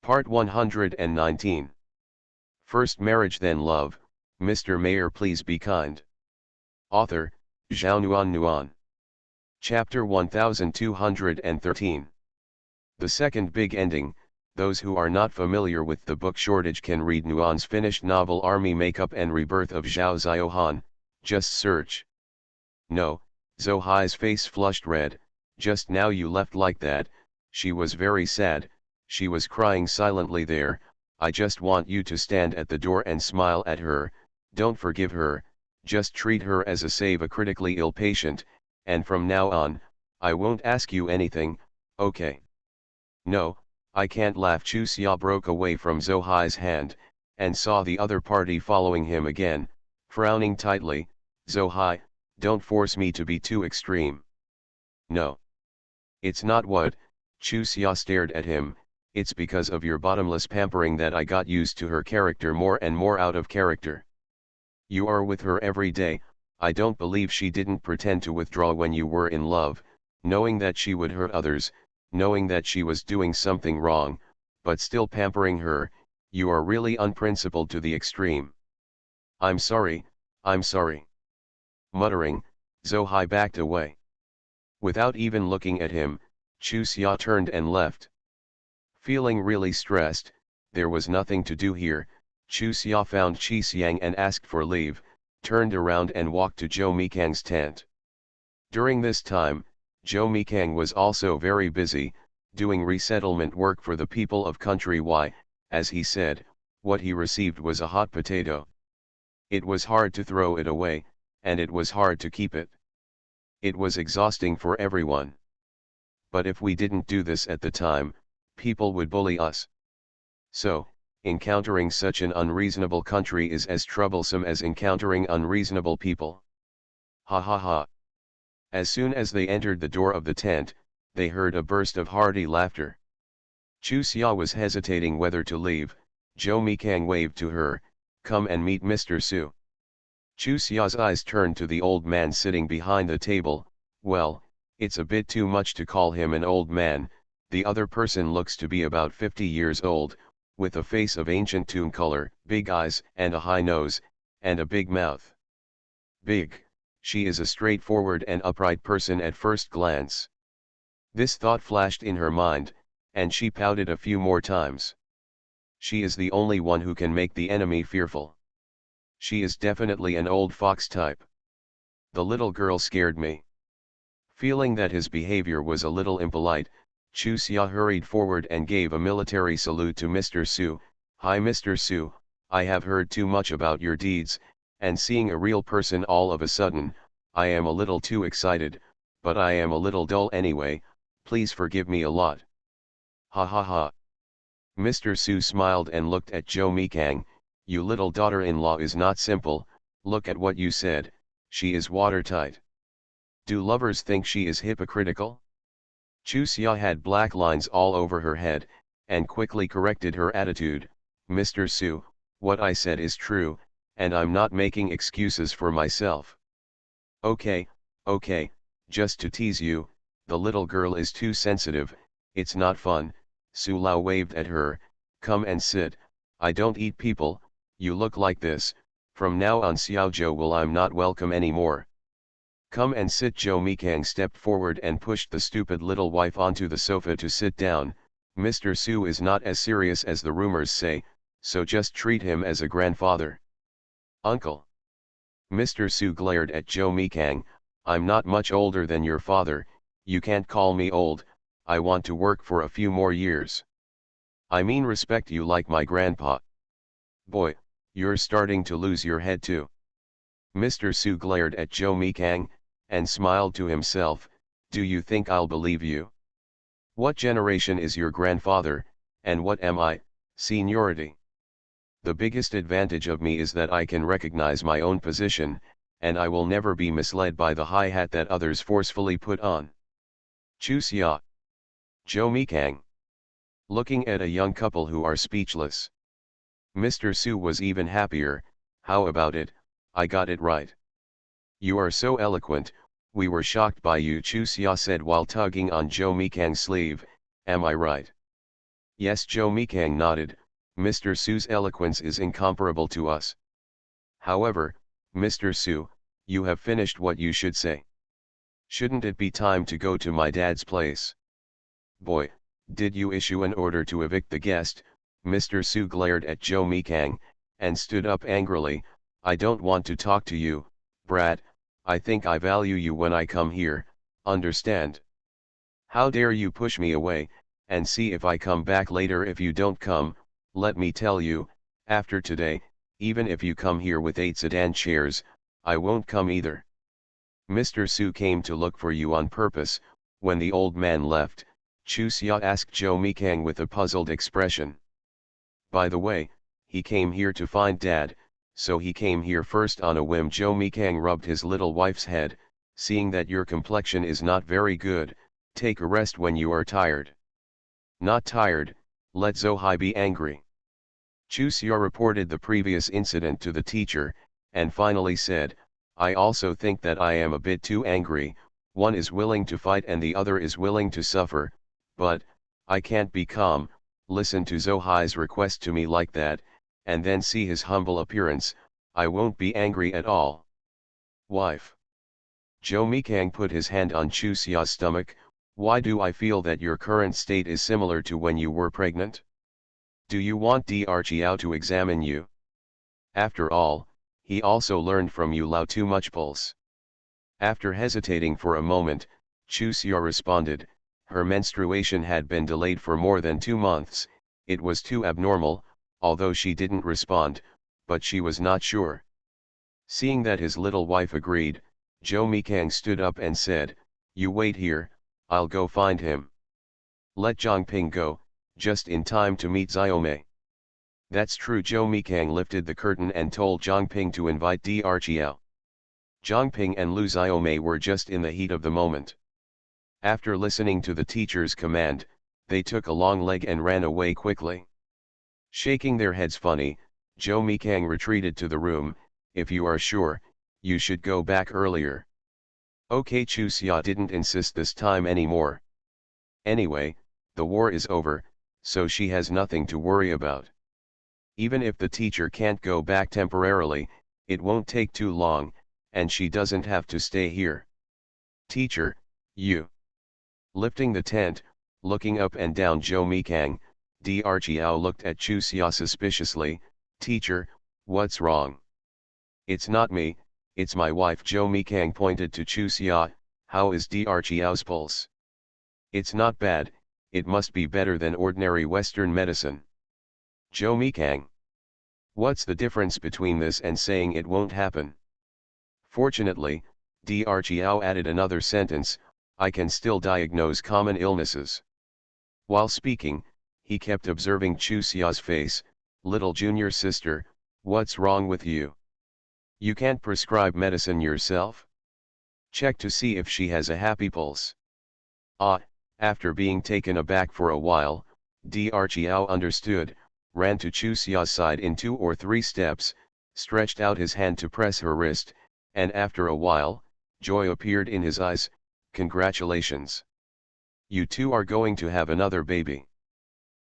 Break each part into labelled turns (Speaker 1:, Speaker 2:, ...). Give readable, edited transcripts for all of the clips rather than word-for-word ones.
Speaker 1: Part 119. First Marriage Then Love, Mr. Mayor Please Be Kind. Author, Zhao Nuan. Chapter 1213. The second big ending. Those who are not familiar with the book shortage can read Nuan's finished novel Army Makeup and Rebirth of Zhao Ziohan, just search. No, Zohai's face flushed red. Just now you left like that. She was very sad, she was crying silently there. I just want you to stand at the door and smile at her, don't forgive her, just treat her as a critically ill patient, and from now on, I won't ask you anything, okay? No, I can't laugh. Chu Xia broke away from Zohai's hand, and saw the other party following him again, frowning tightly. Zohai, don't force me to be too extreme. No. It's not what, Chu Xia stared at him, it's because of your bottomless pampering that I got used to her character more and more out of character. You are with her every day, I don't believe she didn't pretend to withdraw when you were in love, knowing that she would hurt others, knowing that she was doing something wrong, but still pampering her. You are really unprincipled to the extreme. I'm sorry. Muttering, Zohai backed away. Without even looking at him, Chu Xia turned and left. Feeling really stressed, there was nothing to do here. Chu Xia found Qi Xiang and asked for leave, turned around and walked to Zhou Mikang's tent. During this time, Zhou Mikang was also very busy, doing resettlement work for the people of country Y. As he said, what he received was a hot potato. It was hard to throw it away, and it was hard to keep it. It was exhausting for everyone. But if we didn't do this at the time, people would bully us. So, encountering such an unreasonable country is as troublesome as encountering unreasonable people. Ha ha ha. As soon as they entered the door of the tent, they heard a burst of hearty laughter. Chu Xia was hesitating whether to leave. Zhou Mikang waved to her, come and meet Mr. Su. Chu Xia's eyes turned to the old man sitting behind the table. Well, it's a bit too much to call him an old man. The other person looks to be about 50 years old, with a face of ancient tomb color, big eyes and a high nose, and a big mouth. Big, she is a straightforward and upright person at first glance. This thought flashed in her mind, and she pouted a few more times. She is the only one who can make the enemy fearful. She is definitely an old fox type. The little girl scared me. Feeling that his behavior was a little impolite, Chu Xia hurried forward and gave a military salute to Mr. Su. Hi Mr. Su, I have heard too much about your deeds, and seeing a real person all of a sudden, I am a little too excited, but I am a little dull anyway, please forgive me a lot. Ha ha ha. Mr. Su smiled and looked at Zhou Mikang. You little daughter-in-law is not simple, look at what you said, she is watertight. Do lovers think she is hypocritical? Chu Xia had black lines all over her head, and quickly corrected her attitude. Mr. Su, what I said is true, and I'm not making excuses for myself. Okay, just to tease you, the little girl is too sensitive, it's not fun. Su Lao waved at her, come and sit, I don't eat people, you look like this, from now on Xiaozhou will I'm not welcome anymore. Come and sit. Zhou Mikang stepped forward and pushed the stupid little wife onto the sofa to sit down. Mr. Su is not as serious as the rumors say, so just treat him as a grandfather. Uncle. Mr. Su glared at Zhou Mikang, I'm not much older than your father, you can't call me old, I want to work for a few more years. I mean respect you like my grandpa. Boy, you're starting to lose your head too. Mr. Su glared at Zhou Mikang, and smiled to himself, do you think I'll believe you? What generation is your grandfather, and what am I, seniority? The biggest advantage of me is that I can recognize my own position, and I will never be misled by the high hat that others forcefully put on. Chu Xia. Zhou Mikang. Looking at a young couple who are speechless. Mr. Su was even happier. How about it, I got it right. You are so eloquent, we were shocked by you, Chu Xia said while tugging on Zhou Mikang's sleeve, am I right? Yes, Joe Mikang nodded. Mr. Su's eloquence is incomparable to us. However, Mr. Su, you have finished what you should say. Shouldn't it be time to go to my dad's place? Boy, did you issue an order to evict the guest? Mr. Su glared at Joe Mikang, and stood up angrily. I don't want to talk to you, brat. I think I value you when I come here, understand? How dare you push me away, and see if I come back later. If you don't come, let me tell you, after today, even if you come here with 8 sedan chairs, I won't come either. Mr. Su came to look for you on purpose. When the old man left, Chu Xia asked Joe Mikang with a puzzled expression. By the way, he came here to find Dad, so he came here first on a whim. Joe Mikang rubbed his little wife's head. Seeing that your complexion is not very good, take a rest when you are tired. Not tired, let Zohai be angry. Chu Xia reported the previous incident to the teacher, and finally said, I also think that I am a bit too angry. One is willing to fight and the other is willing to suffer, but I can't be calm. Listen to Zohai's request to me like that, and then see his humble appearance. I won't be angry at all. Wife. Joe Mikang put his hand on Chu Xia's stomach. Why do I feel that your current state is similar to when you were pregnant? Do you want Dr. Chiao to examine you? After all, he also learned from you Lao too much pulse. After hesitating for a moment, Chu Xia responded, her menstruation had been delayed for more than 2 months, it was too abnormal, although she didn't respond, but she was not sure. Seeing that his little wife agreed, Joe Mikang stood up and said, you wait here, I'll go find him. Let Zhongping go, just in time to meet Xiaomei. That's true. Joe Mikang lifted the curtain and told Zhongping to invite Dr. Chiao. Zhongping and Lu Xiaomei were just in the heat of the moment. After listening to the teacher's command, they took a long leg and ran away quickly. Shaking their heads funny, Joe Mikang retreated to the room. If you are sure, you should go back earlier. Okay, Chu Xia didn't insist this time anymore. Anyway, the war is over, so she has nothing to worry about. Even if the teacher can't go back temporarily, it won't take too long, and she doesn't have to stay here. Teacher, you. Lifting the tent, looking up and down Joe Mikang, Dr. Chiao looked at Chu Xia suspiciously. Teacher, what's wrong? It's not me, it's my wife. Joe Mikang pointed to Chu Xia. How is Dr. Chiao's pulse? It's not bad, it must be better than ordinary Western medicine. Joe Mikang. What's the difference between this and saying it won't happen? Fortunately, Dr. Chiao added another sentence, I can still diagnose common illnesses. While speaking, he kept observing Chu Xia's face. Little junior sister, what's wrong with you? You can't prescribe medicine yourself? Check to see if she has a happy pulse. After being taken aback for a while, Dr. Chiao understood, ran to Chu Xia's side in 2 or 3 steps, stretched out his hand to press her wrist, and after a while, joy appeared in his eyes. Congratulations. You two are going to have another baby.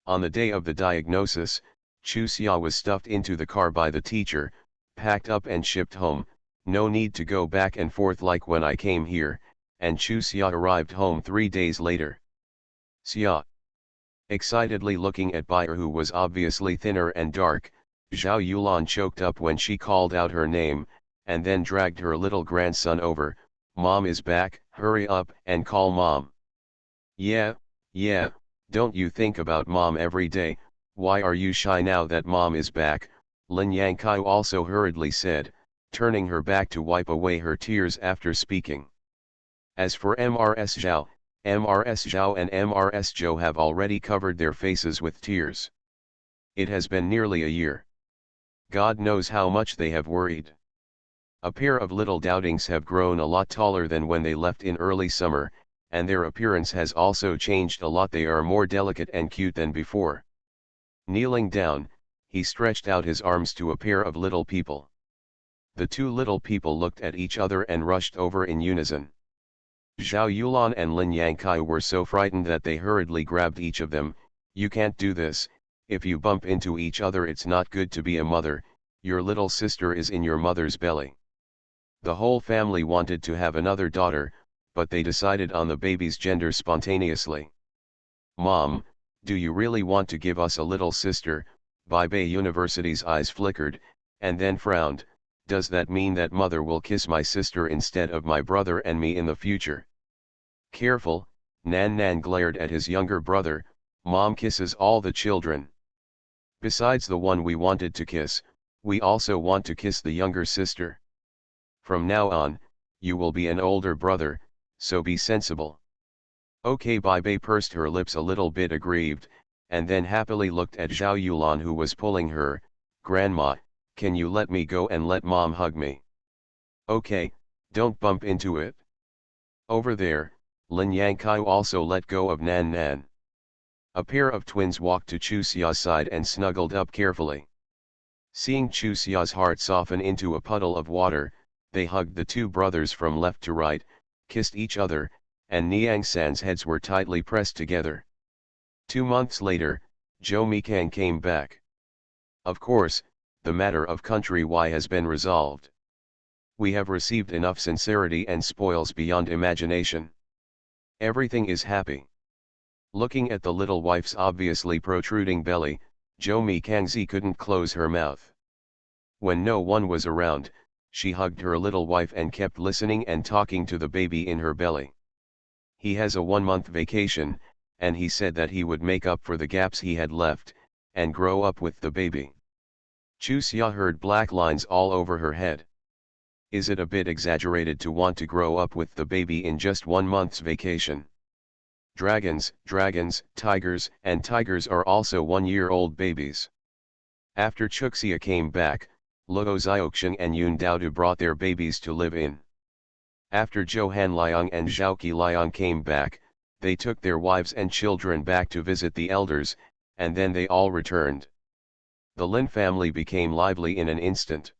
Speaker 1: On the day of the diagnosis, Chu Xia was stuffed into the car by the teacher, packed up and shipped home. No need to go back and forth like when I came here, and Chu Xia arrived home 3 days later. Xia. Excitedly looking at Bayer, who was obviously thinner and dark, Zhao Yulan choked up when she called out her name, and then dragged her little grandson over. Mom is back, hurry up and call Mom. Yeah, don't you think about Mom every day? Why are you shy now that Mom is back? Lin Yangkai also hurriedly said, turning her back to wipe away her tears after speaking. As for Mrs. Zhao, Mrs. Zhao and Mrs. Zhou have already covered their faces with tears. It has been nearly a year. God knows how much they have worried. A pair of little doubtings have grown a lot taller than when they left in early summer, and their appearance has also changed a lot. They are more delicate and cute than before. Kneeling down, he stretched out his arms to a pair of little people. The 2 little people looked at each other and rushed over in unison. Zhao Yulan and Lin Yangkai were so frightened that they hurriedly grabbed each of them. You can't do this, if you bump into each other it's not good to be a mother, your little sister is in your mother's belly. The whole family wanted to have another daughter, but they decided on the baby's gender spontaneously. Mom, do you really want to give us a little sister? Baibei University's eyes flickered, and then frowned. Does that mean that mother will kiss my sister instead of my brother and me in the future? Careful, Nan Nan glared at his younger brother. Mom kisses all the children. Besides the one we wanted to kiss, we also want to kiss the younger sister. From now on, you will be an older brother, so be sensible. Okay, Baibei pursed her lips a little bit aggrieved, and then happily looked at Zhao Yulan who was pulling her. Grandma, can you let me go and let mom hug me? Okay, don't bump into it. Over there, Lin Yangkai also let go of Nan Nan. A pair of twins walked to Chu Xia's side and snuggled up carefully. Seeing Chu Xia's heart soften into a puddle of water, they hugged the two brothers from left to right, kissed each other, and Niang San's heads were tightly pressed together. 2 months later, Zhou Mikang came back. Of course, the matter of country Y has been resolved. We have received enough sincerity and spoils beyond imagination. Everything is happy. Looking at the little wife's obviously protruding belly, Zhou Mikangzi couldn't close her mouth. When no one was around, she hugged her little wife and kept listening and talking to the baby in her belly. He has a 1-month vacation, and he said that he would make up for the gaps he had left, and grow up with the baby. Chu Xia heard black lines all over her head. Is it a bit exaggerated to want to grow up with the baby in just 1 month's vacation? Dragons, tigers, and tigers are also 1-year-old babies. After Chuxia came back, Luo Xiaoxiang and Yun Daodu brought their babies to live in. After Zhou Hanliang and Zhaoqi Liang came back, they took their wives and children back to visit the elders, and then they all returned. The Lin family became lively in an instant.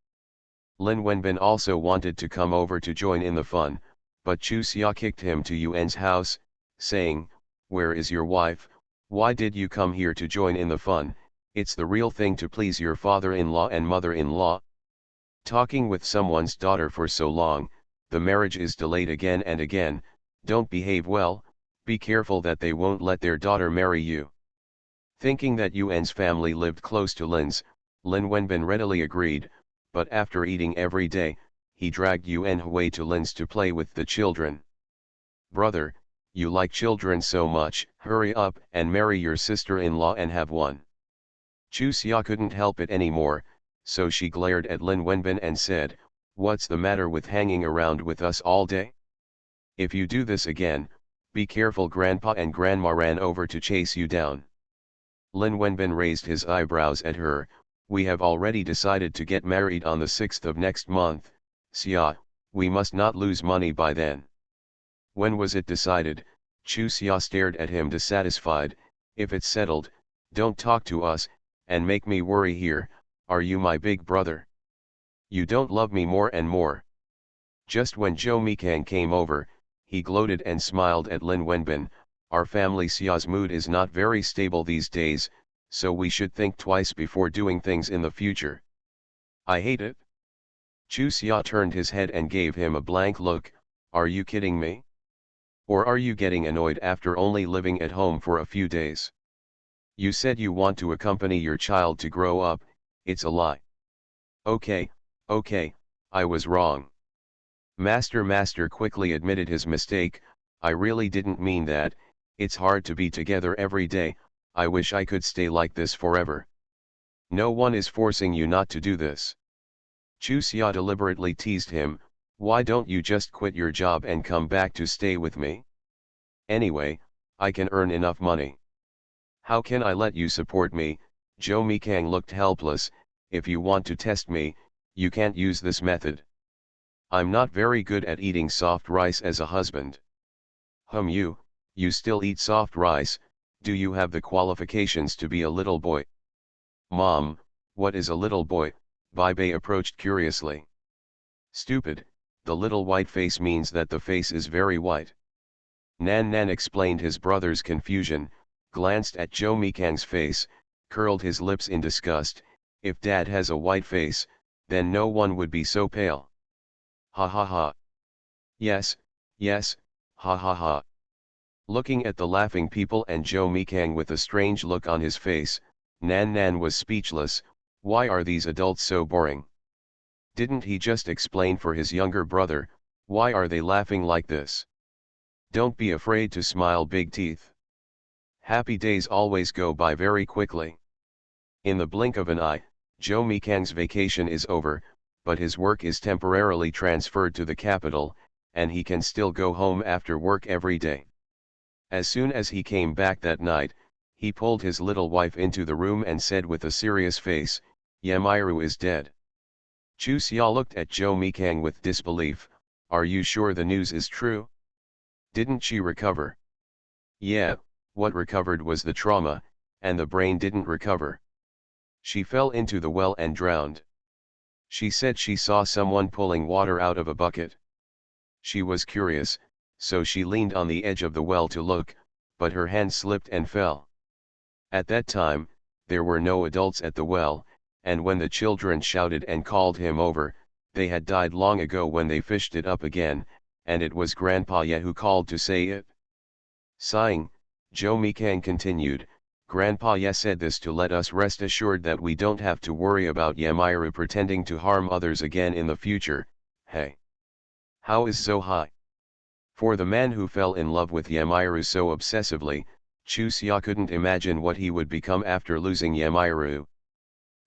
Speaker 1: Lin Wenbin also wanted to come over to join in the fun, but Chu Xia kicked him to Yuan's house, saying, "Where is your wife? Why did you come here to join in the fun? It's the real thing to please your father-in-law and mother-in-law. Talking with someone's daughter for so long, the marriage is delayed again and again, don't behave well, be careful that they won't let their daughter marry you." Thinking that Yuan's family lived close to Lin's, Lin Wenbin readily agreed, but after eating every day, he dragged Yuan away to Lin's to play with the children. "Brother, you like children so much, hurry up and marry your sister-in-law and have one." Chu Xia couldn't help it anymore, so she glared at Lin Wenbin and said, "What's the matter with hanging around with us all day? If you do this again, be careful, Grandpa and Grandma ran over to chase you down." Lin Wenbin raised his eyebrows at her. "We have already decided to get married on the 6th of next month, Xia, we must not lose money by then." "When was it decided?" Chu Xia stared at him dissatisfied. "If it's settled, don't talk to us, and make me worry here. Are you my big brother? You don't love me more and more." Just when Zhou Mikang came over, he gloated and smiled at Lin Wenbin. "Our family Xia's mood is not very stable these days, so we should think twice before doing things in the future." "I hate it." Chu Xia turned his head and gave him a blank look. "Are you kidding me? Or are you getting annoyed after only living at home for a few days? You said you want to accompany your child to grow up, it's a lie." Okay, I was wrong." Master quickly admitted his mistake. "I really didn't mean that, it's hard to be together every day, I wish I could stay like this forever." "No one is forcing you not to do this." Chu Xia deliberately teased him. "Why don't you just quit your job and come back to stay with me? Anyway, I can earn enough money." "How can I let you support me?" Zhou Mikang looked helpless. "If you want to test me, you can't use this method. I'm not very good at eating soft rice as a husband." You still eat soft rice, do you have the qualifications to be a little boy?" "Mom, what is a little boy?" Baibei approached curiously. "Stupid, the little white face means that the face is very white." Nan Nan explained his brother's confusion. glanced at Joe Mikang's face, curled his lips in disgust. If Dad has a white face, then no one would be so pale. Ha ha ha. Yes, yes, ha ha ha. Looking at the laughing people and Joe Mikang with a strange look on his face, Nan Nan was speechless. Why are these adults so boring? Didn't he just explain for his younger brother? Why are they laughing like this? Don't be afraid to smile, big teeth. Happy days always go by very quickly. In the blink of an eye, Joe Mikang's vacation is over, but his work is temporarily transferred to the capital, and he can still go home after work every day. As soon as he came back that night, he pulled his little wife into the room and said with a serious face, "Yamiru is dead." Chu Xia looked at Joe Mikang with disbelief. "Are you sure the news is true? Didn't she recover?" "Yeah, what recovered was the trauma, and the brain didn't recover. She fell into the well and drowned. She said she saw someone pulling water out of a bucket. She was curious, so she leaned on the edge of the well to look, but her hand slipped and fell. At that time, there were no adults at the well, and when the children shouted and called him over, they had died long ago when they fished it up again, and it was Grandpa Ye who called to say it." Sighing, Joe Mikang continued, "Grandpa Ye said this to let us rest assured that we don't have to worry about Yamiru pretending to harm others again in the future." Hey! How is so high? For the man who fell in love with Yamiru so obsessively, Chu Xia couldn't imagine what he would become after losing Yamiru.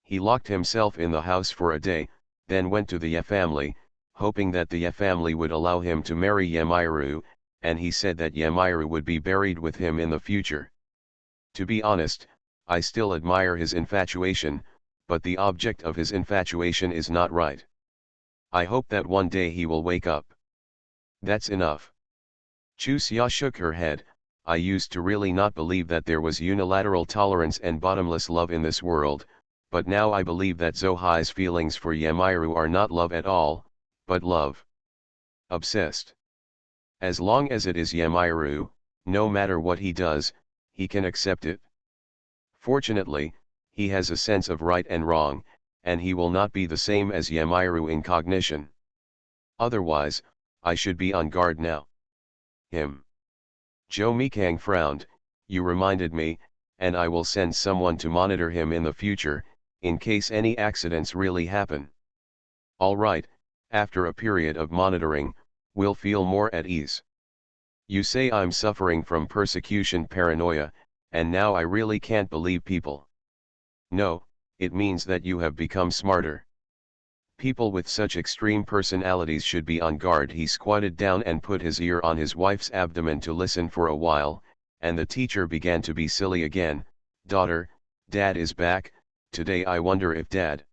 Speaker 1: He locked himself in the house for a day, then went to the Ye family, hoping that the Ye family would allow him to marry Yamiru, and he said that Yamiru would be buried with him in the future. To be honest, I still admire his infatuation, but the object of his infatuation is not right. I hope that one day he will wake up. That's enough." Chu Xia shook her head. "I used to really not believe that there was unilateral tolerance and bottomless love in this world, but now I believe that Zohai's feelings for Yamiru are not love at all, but love. Obsessed. As long as it is Yamiru, no matter what he does, he can accept it. Fortunately, he has a sense of right and wrong, and he will not be the same as Yamiru in cognition. Otherwise, I should be on guard now." Him. Joe Mikang frowned. "You reminded me, and I will send someone to monitor him in the future, in case any accidents really happen." "All right, after a period of monitoring, we'll feel more at ease. You say I'm suffering from persecution paranoia, and now I really can't believe people." "No, it means that you have become smarter. People with such extreme personalities should be on guard." He squatted down and put his ear on his wife's abdomen to listen for a while, and the teacher began to be silly again. "Daughter, Dad is back, today. I wonder if Dad..."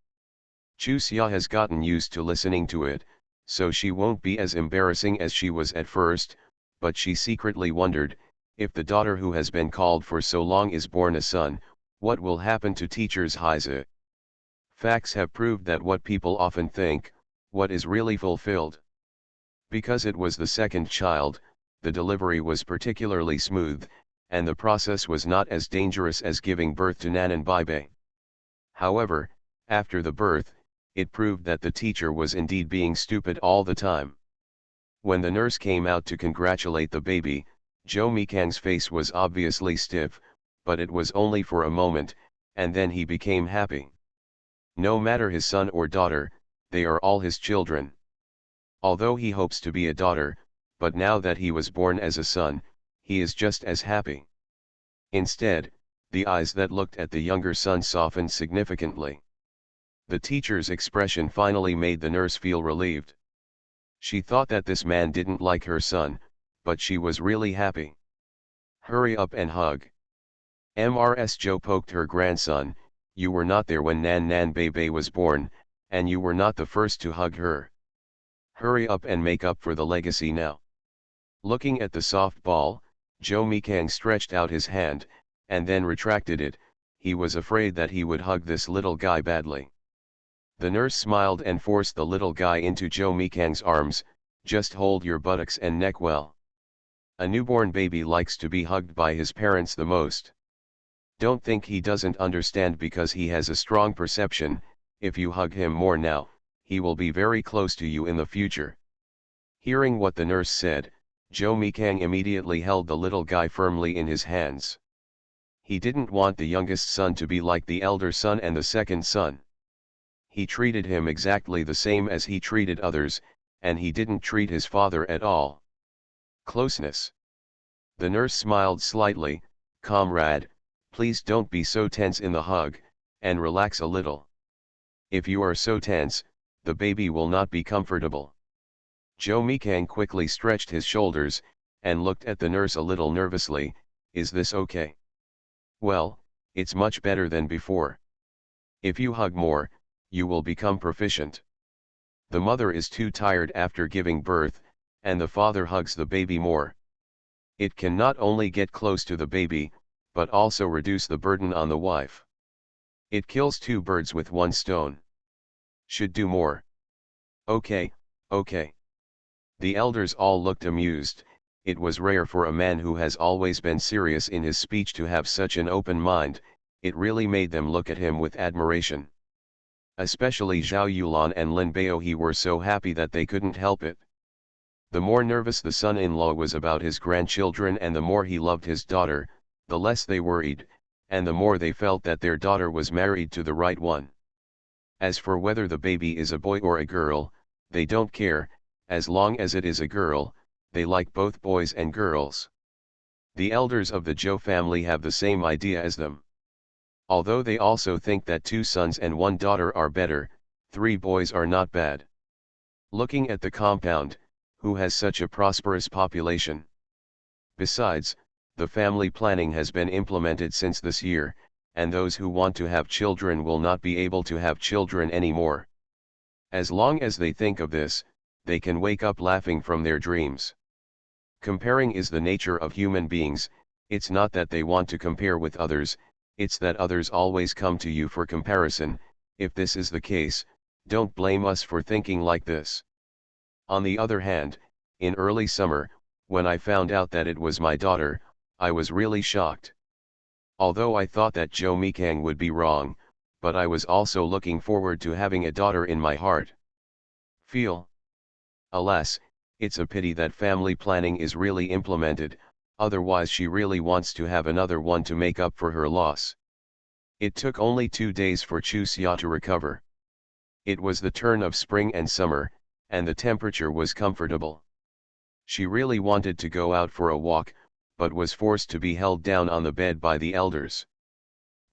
Speaker 1: Chu Xia has gotten used to listening to it, so she won't be as embarrassing as she was at first, but she secretly wondered, if the daughter who has been called for so long is born a son, what will happen to teachers Heise? Facts have proved that what people often think, what is really fulfilled. Because it was the second child, the delivery was particularly smooth, and the process was not as dangerous as giving birth to Nanan Baibai. However, after the birth, it proved that the teacher was indeed being stupid all the time. When the nurse came out to congratulate the baby, Joe Mikang's face was obviously stiff, but it was only for a moment, and then he became happy. No matter his son or daughter, they are all his children. Although he hopes to be a daughter, but now that he was born as a son, he is just as happy. Instead, the eyes that looked at the younger son softened significantly. The teacher's expression finally made the nurse feel relieved. She thought that this man didn't like her son, but she was really happy. "Hurry up and hug." Mrs. Joe poked her grandson. "You were not there when Nan Nan Bebe was born, and you were not the first to hug her. Hurry up and make up for the legacy now." Looking at the soft ball, Joe Mikang stretched out his hand, and then retracted it. He was afraid that he would hug this little guy badly. The nurse smiled and forced the little guy into Joe Mikang's arms. "Just hold your buttocks and neck well. A newborn baby likes to be hugged by his parents the most." Don't think he doesn't understand because he has a strong perception. If you hug him more now, he will be very close to you in the future. Hearing what the nurse said, Joe Mikang immediately held the little guy firmly in his hands. He didn't want the youngest son to be like the elder son and the second son. He treated him exactly the same as he treated others, and he didn't treat his father at all. Closeness. The nurse smiled slightly. Comrade, please don't be so tense in the hug, and relax a little. If you are so tense, the baby will not be comfortable. Joe Mikang quickly stretched his shoulders, and looked at the nurse a little nervously. Is this okay? Well, it's much better than before. If you hug more, you will become proficient. The mother is too tired after giving birth, and the father hugs the baby more. It can not only get close to the baby, but also reduce the burden on the wife. It kills two birds with one stone. Should do more. Okay, okay. The elders all looked amused. It was rare for a man who has always been serious in his speech to have such an open mind. It really made them look at him with admiration. Especially Zhao Yulan and Lin Baohe were so happy that they couldn't help it. The more nervous the son-in-law was about his grandchildren and the more he loved his daughter, the less they worried, and the more they felt that their daughter was married to the right one. As for whether the baby is a boy or a girl, they don't care. As long as it is a girl, they like both boys and girls. The elders of the Zhou family have the same idea as them. Although they also think that 2 sons and 1 daughter are better, 3 boys are not bad. Looking at the compound, who has such a prosperous population? Besides, the family planning has been implemented since this year, and those who want to have children will not be able to have children anymore. As long as they think of this, they can wake up laughing from their dreams. Comparing is the nature of human beings. It's not that they want to compare with others, it's that others always come to you for comparison. If this is the case, don't blame us for thinking like this. On the other hand, in early summer, when I found out that it was my daughter, I was really shocked. Although I thought that Joe Mikang would be wrong, but I was also looking forward to having a daughter in my heart. Feel. Alas, it's a pity that family planning is really implemented, otherwise she really wants to have another one to make up for her loss. It took only 2 days for Chu Xia to recover. It was the turn of spring and summer, and the temperature was comfortable. She really wanted to go out for a walk, but was forced to be held down on the bed by the elders.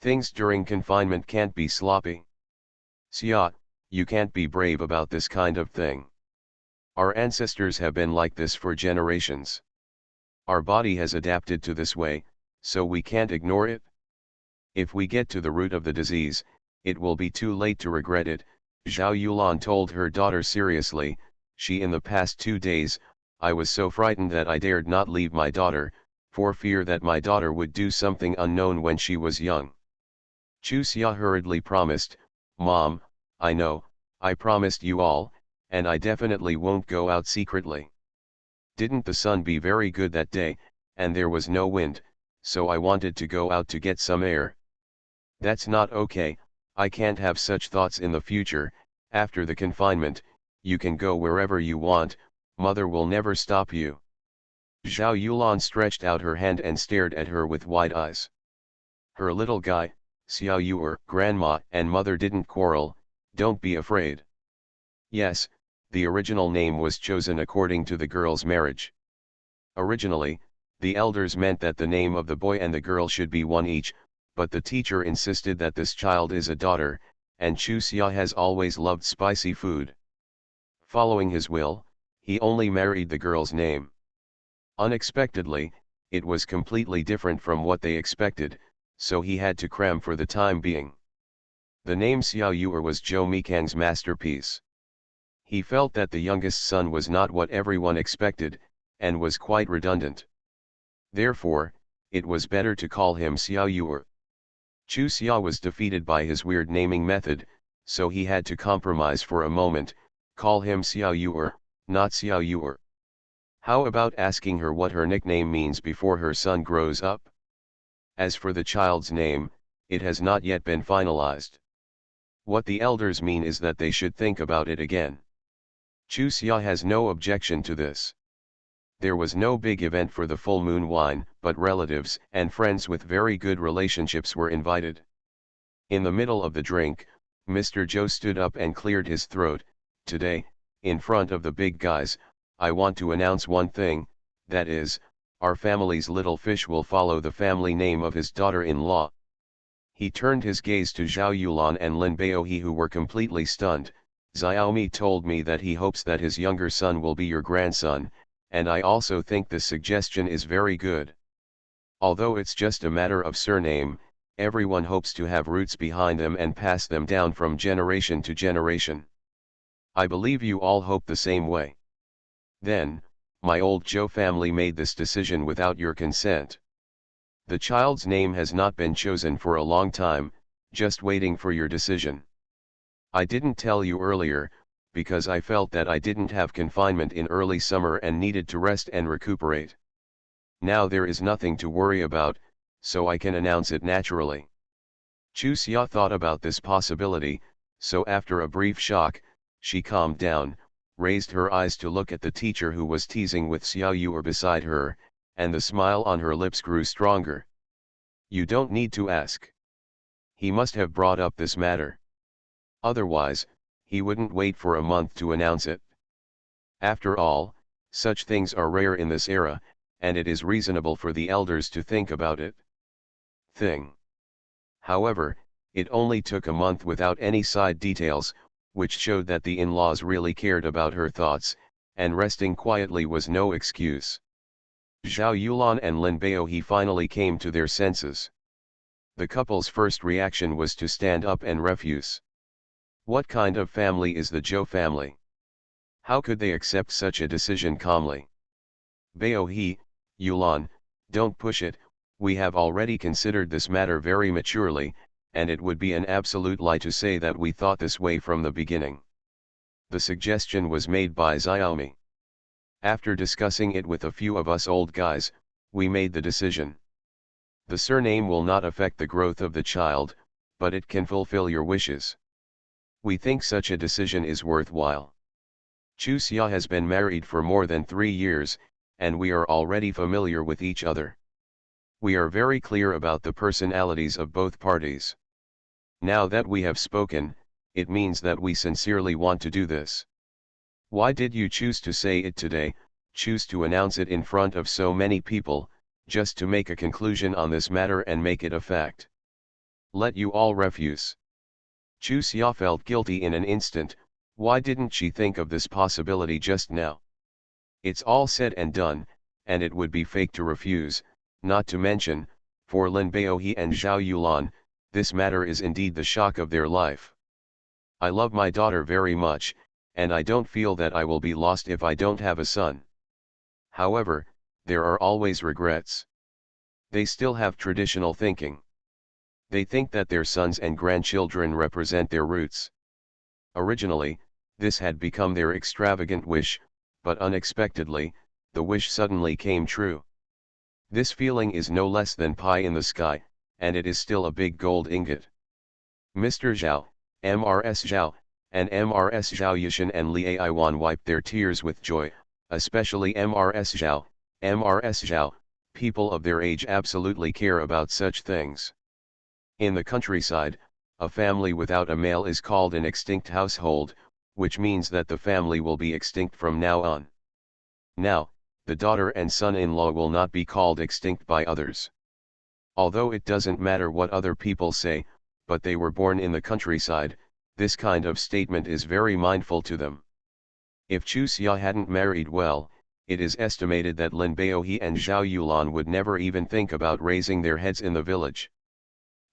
Speaker 1: Things during confinement can't be sloppy. Xia, you can't be brave about this kind of thing. Our ancestors have been like this for generations. Our body has adapted to this way, so we can't ignore it. If we get to the root of the disease, it will be too late to regret it, Zhao Yulan told her daughter seriously. In the past 2 days, I was so frightened that I dared not leave my daughter, for fear that my daughter would do something unknown when she was young. Chu Xia hurriedly promised, Mom, I know, I promised you all, and I definitely won't go out secretly. Didn't the sun be very good that day, and there was no wind, so I wanted to go out to get some air. That's not okay, I can't have such thoughts in the future. After the confinement, you can go wherever you want, mother will never stop you. Zhao Yulan stretched out her hand and stared at her with wide eyes. Her little guy, Xiao Yuer, grandma and mother didn't quarrel, don't be afraid. Yes, the original name was chosen according to the girl's marriage. Originally, the elders meant that the name of the boy and the girl should be one each, but the teacher insisted that this child is a daughter, and Chu Xia has always loved spicy food. Following his will, he only married the girl's name. Unexpectedly, it was completely different from what they expected, so he had to cram for the time being. The name Xiao Yuer was Zhou Mikang's masterpiece. He felt that the youngest son was not what everyone expected, and was quite redundant. Therefore, it was better to call him Xiao Yuer. Chu Xia was defeated by his weird naming method, so he had to compromise for a moment, call him Xiao Yuer, not Xiao Yuer. How about asking her what her nickname means before her son grows up? As for the child's name, it has not yet been finalized. What the elders mean is that they should think about it again. Chu Xia has no objection to this. There was no big event for the full moon wine, but relatives and friends with very good relationships were invited. In the middle of the drink, Mr. Zhou stood up and cleared his throat. Today, in front of the big guys, I want to announce one thing, that is, our family's little fish will follow the family name of his daughter-in-law. He turned his gaze to Zhao Yulan and Lin Baohe, who were completely stunned. Xiaomi told me that he hopes that his younger son will be your grandson, and I also think this suggestion is very good. Although it's just a matter of surname, everyone hopes to have roots behind them and pass them down from generation to generation. I believe you all hope the same way. Then, my old Zhou family made this decision without your consent. The child's name has not been chosen for a long time, just waiting for your decision. I didn't tell you earlier, because I felt that I didn't have confinement in early summer and needed to rest and recuperate. Now there is nothing to worry about, so I can announce it naturally. Chu Xia thought about this possibility, so after a brief shock, she calmed down, raised her eyes to look at the teacher who was teasing with Xiao Yu beside her, and the smile on her lips grew stronger. You don't need to ask. He must have brought up this matter. Otherwise, he wouldn't wait for a month to announce it. After all, such things are rare in this era, and it is reasonable for the elders to think about it. However, it only took a month without any side details, which showed that the in-laws really cared about her thoughts, and resting quietly was no excuse. Zhao Yulan and Lin Baohe finally came to their senses. The couple's first reaction was to stand up and refuse. What kind of family is the Zhou family? How could they accept such a decision calmly? Baohe, Yulan, don't push it, we have already considered this matter very maturely, and it would be an absolute lie to say that we thought this way from the beginning. The suggestion was made by Xiaomi. After discussing it with a few of us old guys, we made the decision. The surname will not affect the growth of the child, but it can fulfill your wishes. We think such a decision is worthwhile. Chu Xia has been married for more than 3 years, and we are already familiar with each other. We are very clear about the personalities of both parties. Now that we have spoken, it means that we sincerely want to do this. Why did you choose to say it today, choose to announce it in front of so many people, just to make a conclusion on this matter and make it a fact? Let you all refuse. Chu Xia felt guilty in an instant. Why didn't she think of this possibility just now? It's all said and done, and it would be fake to refuse, not to mention, for Lin Baohe and Zhao Yulan, this matter is indeed the shock of their life. I love my daughter very much, and I don't feel that I will be lost if I don't have a son. However, there are always regrets. They still have traditional thinking. They think that their sons and grandchildren represent their roots. Originally, this had become their extravagant wish, but unexpectedly, the wish suddenly came true. This feeling is no less than pie in the sky, and it is still a big gold ingot. Mr. Zhao, MRS Zhao, and MRS Zhao Yishan and Li Aiwan wiped their tears with joy, especially MRS Zhao. MRS Zhao, people of their age absolutely care about such things. In the countryside, a family without a male is called an extinct household, which means that the family will be extinct from now on. Now, the daughter and son-in-law will not be called extinct by others. Although it doesn't matter what other people say, but they were born in the countryside, this kind of statement is very mindful to them. If Chu Xia hadn't married well, it is estimated that Lin Baohe and Zhao Yulan would never even think about raising their heads in the village.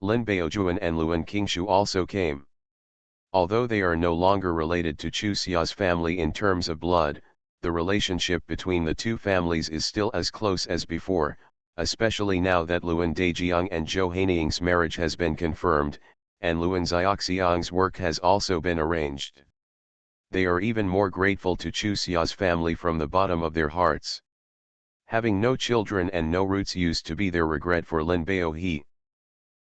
Speaker 1: Lin Baojuan and Luan Qingshu also came. Although they are no longer related to Chu Xia's family in terms of blood, the relationship between the two families is still as close as before, especially now that Luan Dajiang and Zhou Haniang's marriage has been confirmed, and Luan Xiaoxiang's work has also been arranged. They are even more grateful to Chu Xia's family from the bottom of their hearts. Having no children and no roots used to be their regret for Lin Bao-hee.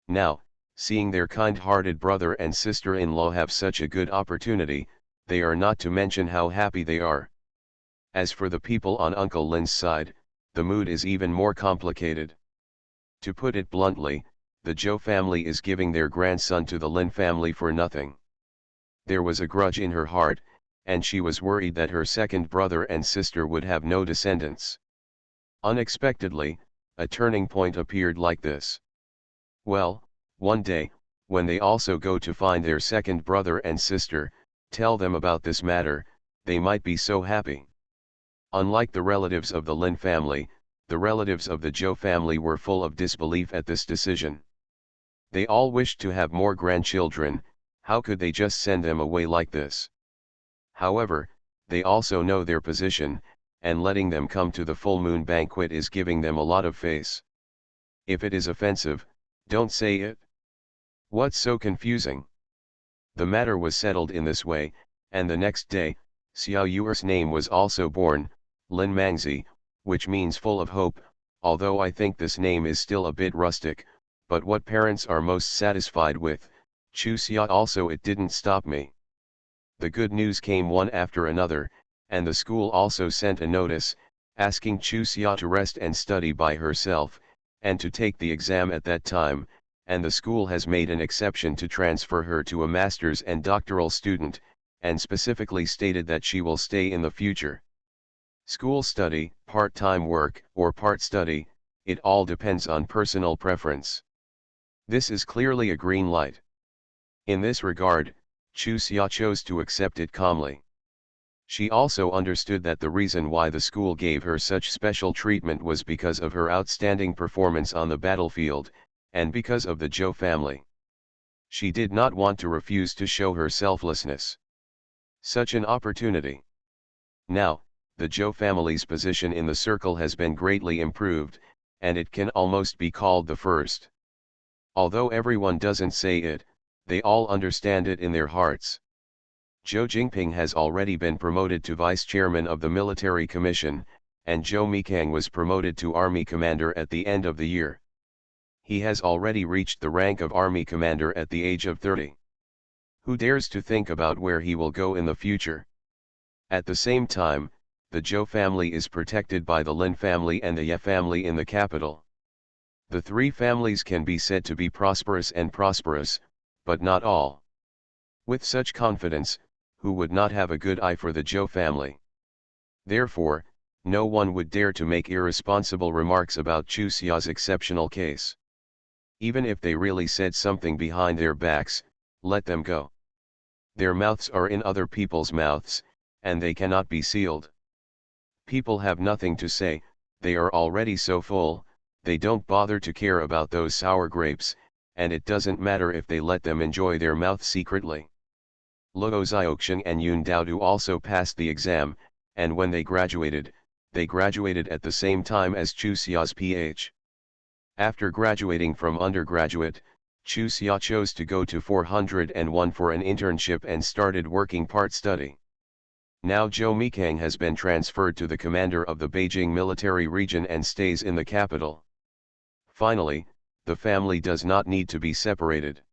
Speaker 1: Now, seeing their kind-hearted brother and sister-in-law have such a good opportunity, they are not to mention how happy they are. As for the people on Uncle Lin's side, the mood is even more complicated. To put it bluntly, the Zhou family is giving their grandson to the Lin family for nothing. There was a grudge in her heart, and she was worried that her second brother and sister would have no descendants. Unexpectedly, a turning point appeared like this. Well, one day, when they also go to find their second brother and sister, tell them about this matter, they might be so happy. Unlike the relatives of the Lin family, the relatives of the Zhou family were full of disbelief at this decision. They all wished to have more grandchildren. How could they just send them away like this? However, they also know their position, and letting them come to the full moon banquet is giving them a lot of face. If it is offensive, don't say it. What's so confusing? The matter was settled in this way, and the next day, Xiao Yuer's name was also born, Lin Mangzi, which means full of hope, although I think this name is still a bit rustic, but what parents are most satisfied with, Chu Xia. Also, it didn't stop me. The good news came one after another, and the school also sent a notice, asking Chu Xia to rest and study by herself, and to take the exam at that time, and the school has made an exception to transfer her to a master's and doctoral student, and specifically stated that she will stay in the future. School study, part-time work, or part study, it all depends on personal preference. This is clearly a green light. In this regard, Chu Xia chose to accept it calmly. She also understood that the reason why the school gave her such special treatment was because of her outstanding performance on the battlefield, and because of the Zhou family. She did not want to refuse to show her selflessness. Such an opportunity. Now, the Zhou family's position in the circle has been greatly improved, and it can almost be called the first. Although everyone doesn't say it, they all understand it in their hearts. Zhou Jingping has already been promoted to vice chairman of the military commission, and Zhou Mikang was promoted to army commander at the end of the year. He has already reached the rank of army commander at the age of 30. Who dares to think about where he will go in the future? At the same time, the Zhou family is protected by the Lin family and the Ye family in the capital. The three families can be said to be prosperous, but not all. With such confidence, who would not have a good eye for the Zhou family? Therefore, no one would dare to make irresponsible remarks about Chu Xia's exceptional case. Even if they really said something behind their backs, let them go. Their mouths are in other people's mouths, and they cannot be sealed. People have nothing to say, they are already so full, they don't bother to care about those sour grapes, and it doesn't matter if they let them enjoy their mouth secretly. Luo Xiaoqing and Yun Daodu also passed the exam, and when they graduated at the same time as Chu Xia's PH. After graduating from undergraduate, Chu Xia chose to go to 401 for an internship and started working part-study. Now Zhou Mikang has been transferred to the commander of the Beijing military region and stays in the capital. Finally, the family does not need to be separated.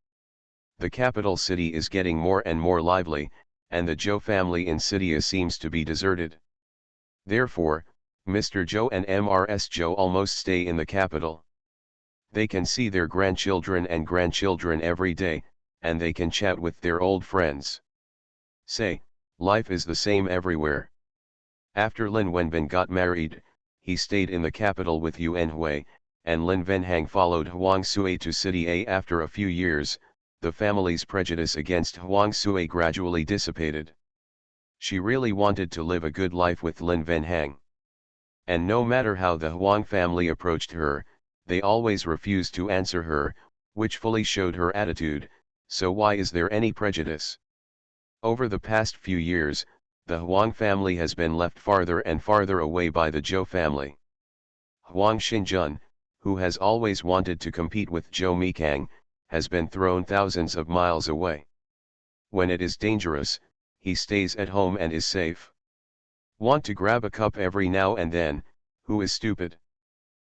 Speaker 1: The capital city is getting more and more lively, and the Zhou family insidia seems to be deserted. Therefore, Mr. Zhou and Mrs. Zhou almost stay in the capital. They can see their grandchildren and grandchildren every day, and they can chat with their old friends. Say, life is the same everywhere. After Lin Wenbin got married, he stayed in the capital with Yuan Hui, and Lin Venhang followed Huang Sui to City A. After a few years, the family's prejudice against Huang Sui gradually dissipated. She really wanted to live a good life with Lin Venhang. And no matter how the Huang family approached her, they always refused to answer her, which fully showed her attitude. So why is there any prejudice? Over the past few years, the Huang family has been left farther and farther away by the Zhou family. Huang Xinjun, who has always wanted to compete with Zhou Mikang, has been thrown thousands of miles away. When it is dangerous, he stays at home and is safe. Want to grab a cup every now and then, Who is stupid?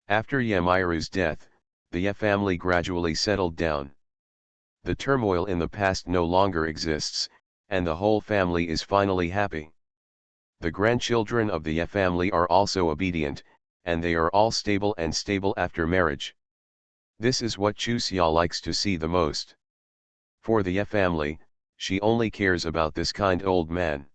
Speaker 1: After Yamiru's death, the Ye family gradually settled down. The turmoil in the past no longer exists, and the whole family is finally happy. The grandchildren of the Ye family are also obedient, and they are all stable after marriage. This is what Chusia likes to see the most. For the Ye family, she only cares about this kind old man.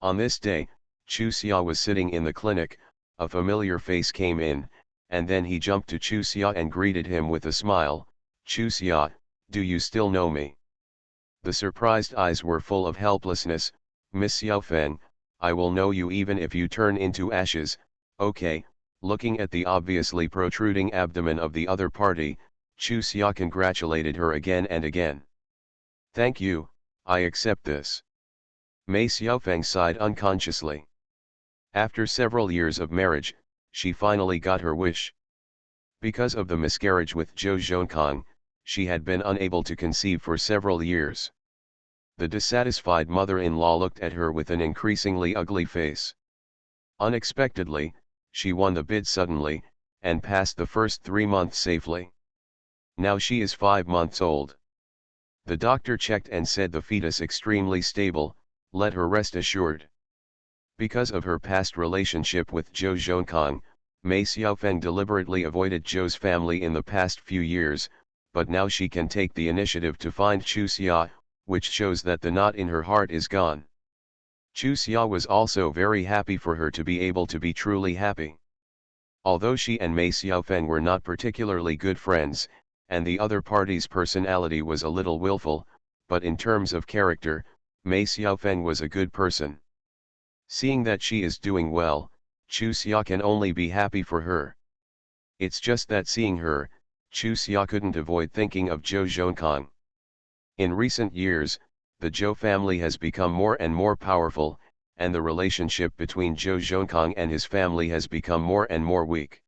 Speaker 1: On this day, Chusia was sitting in the clinic, a familiar face came in, and then he jumped to Chusia and greeted him with a smile. Chusia, do you still know me? The surprised eyes were full of helplessness. Miss Xiaofeng, I will know you even if you turn into ashes. Okay. Looking at the obviously protruding abdomen of the other party, Chusia congratulated her again and again. Thank you, I accept this. Mei Xiaofeng sighed unconsciously. After several years of marriage, she finally got her wish. Because of the miscarriage with Zhou Zhonkang, she had been unable to conceive for several years. The dissatisfied mother-in-law looked at her with an increasingly ugly face. Unexpectedly, she won the bid suddenly, and passed the first 3 months safely. Now she is 5 months old. The doctor checked and said the fetus extremely stable, let her rest assured. Because of her past relationship with Zhou Zhonkang, Mei Xiaofeng deliberately avoided Zhou's family in the past few years, but now she can take the initiative to find Chusia, which shows that the knot in her heart is gone. Chusia was also very happy for her to be able to be truly happy. Although she and Mei Xiaofeng were not particularly good friends, and the other party's personality was a little willful, but in terms of character, Mei Xiaofeng was a good person. Seeing that she is doing well, Chusia can only be happy for her. It's just that seeing her, Chusia couldn't avoid thinking of Zhou Zhonkang. In recent years, the Zhou family has become more and more powerful, and the relationship between Zhou Zhonkang and his family has become more and more weak.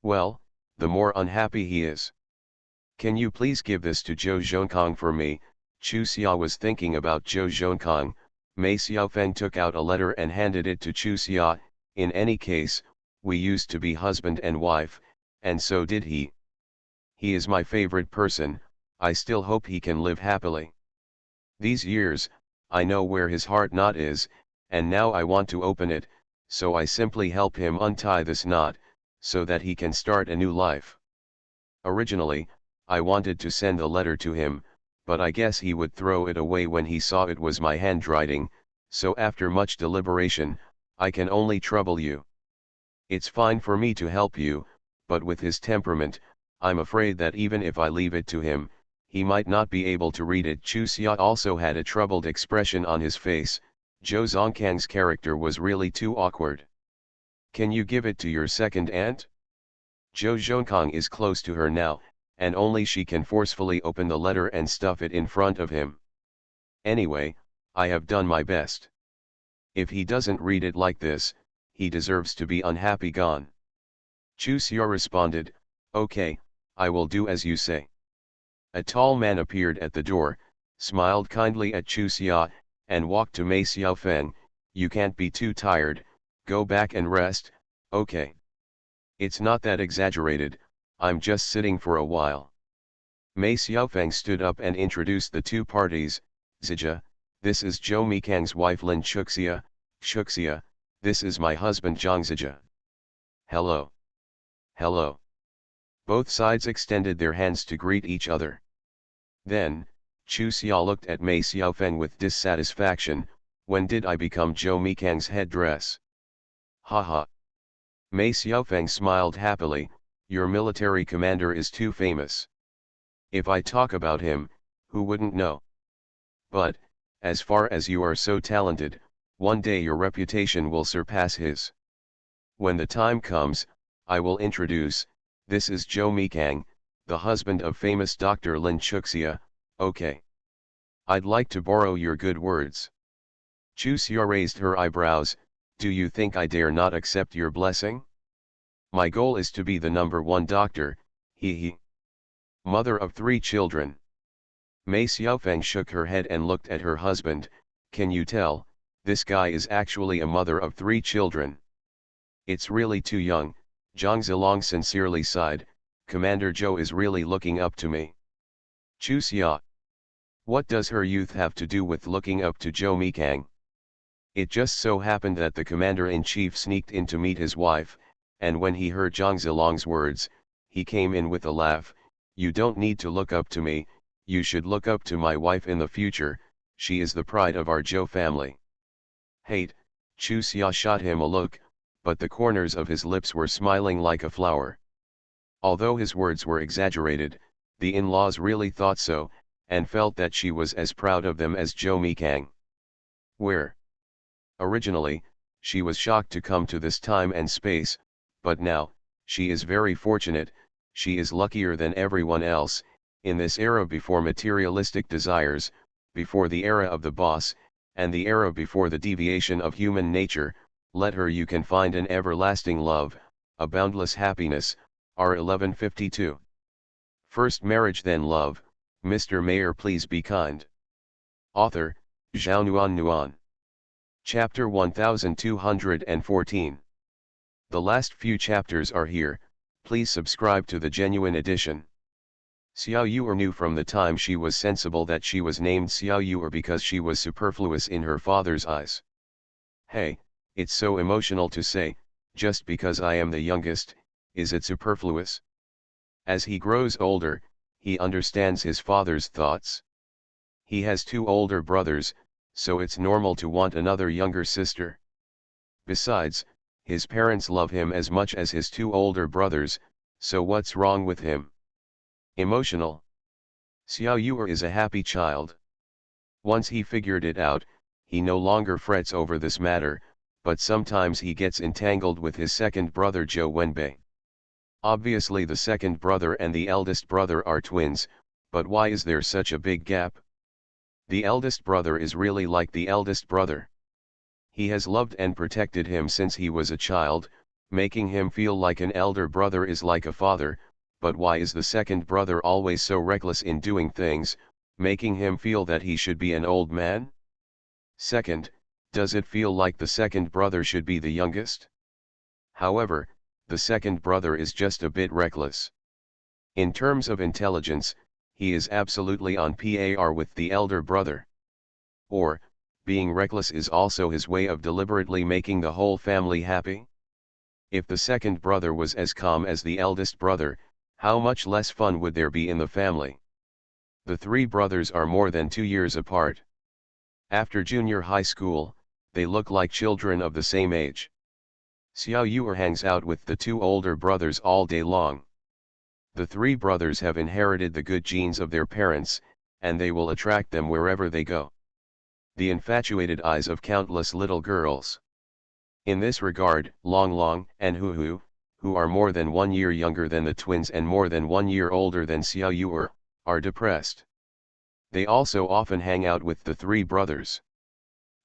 Speaker 1: Well, the more unhappy he is. Can you please give this to Zhou Zhonkang for me? Chusia was thinking about Zhou Zhonkang. Mei Xiaofeng took out a letter and handed it to Chusia. In any case, we used to be husband and wife, and so did he. He is my favorite person, I still hope he can live happily. These years, I know where his heart knot is, and now I want to open it, so I simply help him untie this knot, so that he can start a new life. Originally, I wanted to send the letter to him, but I guess he would throw it away when he saw it was my handwriting, so after much deliberation, I can only trouble you. It's fine for me to help you, but with his temperament, I'm afraid that even if I leave it to him, he might not be able to read it. Chusia also had a troubled expression on his face. Zhou Zhonkang's character was really too awkward. Can you give it to your second aunt? Zhou Zhonkang is close to her now, and only she can forcefully open the letter and stuff it in front of him. Anyway, I have done my best. If he doesn't read it like this, he deserves to be unhappy gone. Chusia responded, okay, I will do as you say. A tall man appeared at the door, smiled kindly at Chusia, and walked to Mei Xiaofeng. You can't be too tired, go back and rest, okay. It's not that exaggerated, I'm just sitting for a while. Mei Xiaofeng stood up and introduced the two parties. Zija, this is Zhou Mikang's wife Lin Chuxia. Chuxia, this is my husband Zhang Zija. Hello. Hello. Both sides extended their hands to greet each other. Then, Chusia looked at Mei Xiaofeng with dissatisfaction. When did I become Zhou Mikang's headdress? Haha. Mei Xiaofeng smiled happily. Your military commander is too famous. If I talk about him, who wouldn't know? But, as far as you are so talented, one day your reputation will surpass his. When the time comes, I will introduce, this is Zhou Mikang, the husband of famous Dr. Lin Chuxia, okay. I'd like to borrow your good words. Chuxia raised her eyebrows. Do you think I dare not accept your blessing? My goal is to be the #1 doctor, he. Mother of 3 children. Mei Xiaofeng shook her head and looked at her husband. Can you tell, this guy is actually a mother of 3 children. It's really too young, Zhang Zilong sincerely sighed. Commander Zhou is really looking up to me. Chu Xia. What does her youth have to do with looking up to Zhou Mikang? It just so happened that the commander-in-chief sneaked in to meet his wife, and when he heard Zhang Zilong's words, he came in with a laugh. You don't need to look up to me, you should look up to my wife in the future, she is the pride of our Zhou family. Hate, Chu Xia shot him a look, but the corners of his lips were smiling like a flower. Although his words were exaggerated, the in-laws really thought so, and felt that she was as proud of them as Zhou Mikang. Where? Originally, she was shocked to come to this time and space, but now, she is very fortunate, she is luckier than everyone else, in this era before materialistic desires, before the era of the boss, and the era before the deviation of human nature. Let her you can find an everlasting love, a boundless happiness. R 1152. First marriage then love, Mr. Mayor please be kind. Author, Zhao Nuan Nuan. Chapter 1214. The last few chapters are here, please subscribe to the genuine edition. Xiao Yu'er knew from the time she was sensible that she was named Xiao Yu'er because she was superfluous in her father's eyes. Hey, it's so emotional to say, just because I am the youngest, is it superfluous? As he grows older, he understands his father's thoughts. He has two older brothers, so it's normal to want another younger sister. Besides, his parents love him as much as his two older brothers, so what's wrong with him? Emotional. Xiao Yu'er is a happy child. Once he figured it out, he no longer frets over this matter, but sometimes he gets entangled with his second brother Zhou Wenbei. Obviously the second brother and the eldest brother are twins, but why is there such a big gap? The eldest brother is really like the eldest brother. He has loved and protected him since he was a child, making him feel like an elder brother is like a father, but why is the second brother always so reckless in doing things, making him feel that he should be an old man? Second, does it feel like the second brother should be the youngest? However, the second brother is just a bit reckless. In terms of intelligence, he is absolutely on par with the elder brother. Or, being reckless is also his way of deliberately making the whole family happy. If the second brother was as calm as the eldest brother, how much less fun would there be in the family? The three brothers are more than 2 years apart. After junior high school, they look like children of the same age. Xiao Yu'er hangs out with the two older brothers all day long. The three brothers have inherited the good genes of their parents, and they will attract them wherever they go. The infatuated eyes of countless little girls. In this regard, Long Long and Hu Hu, who are more than 1 year younger than the twins and more than 1 year older than Xiao Yu'er, are depressed. They also often hang out with the three brothers.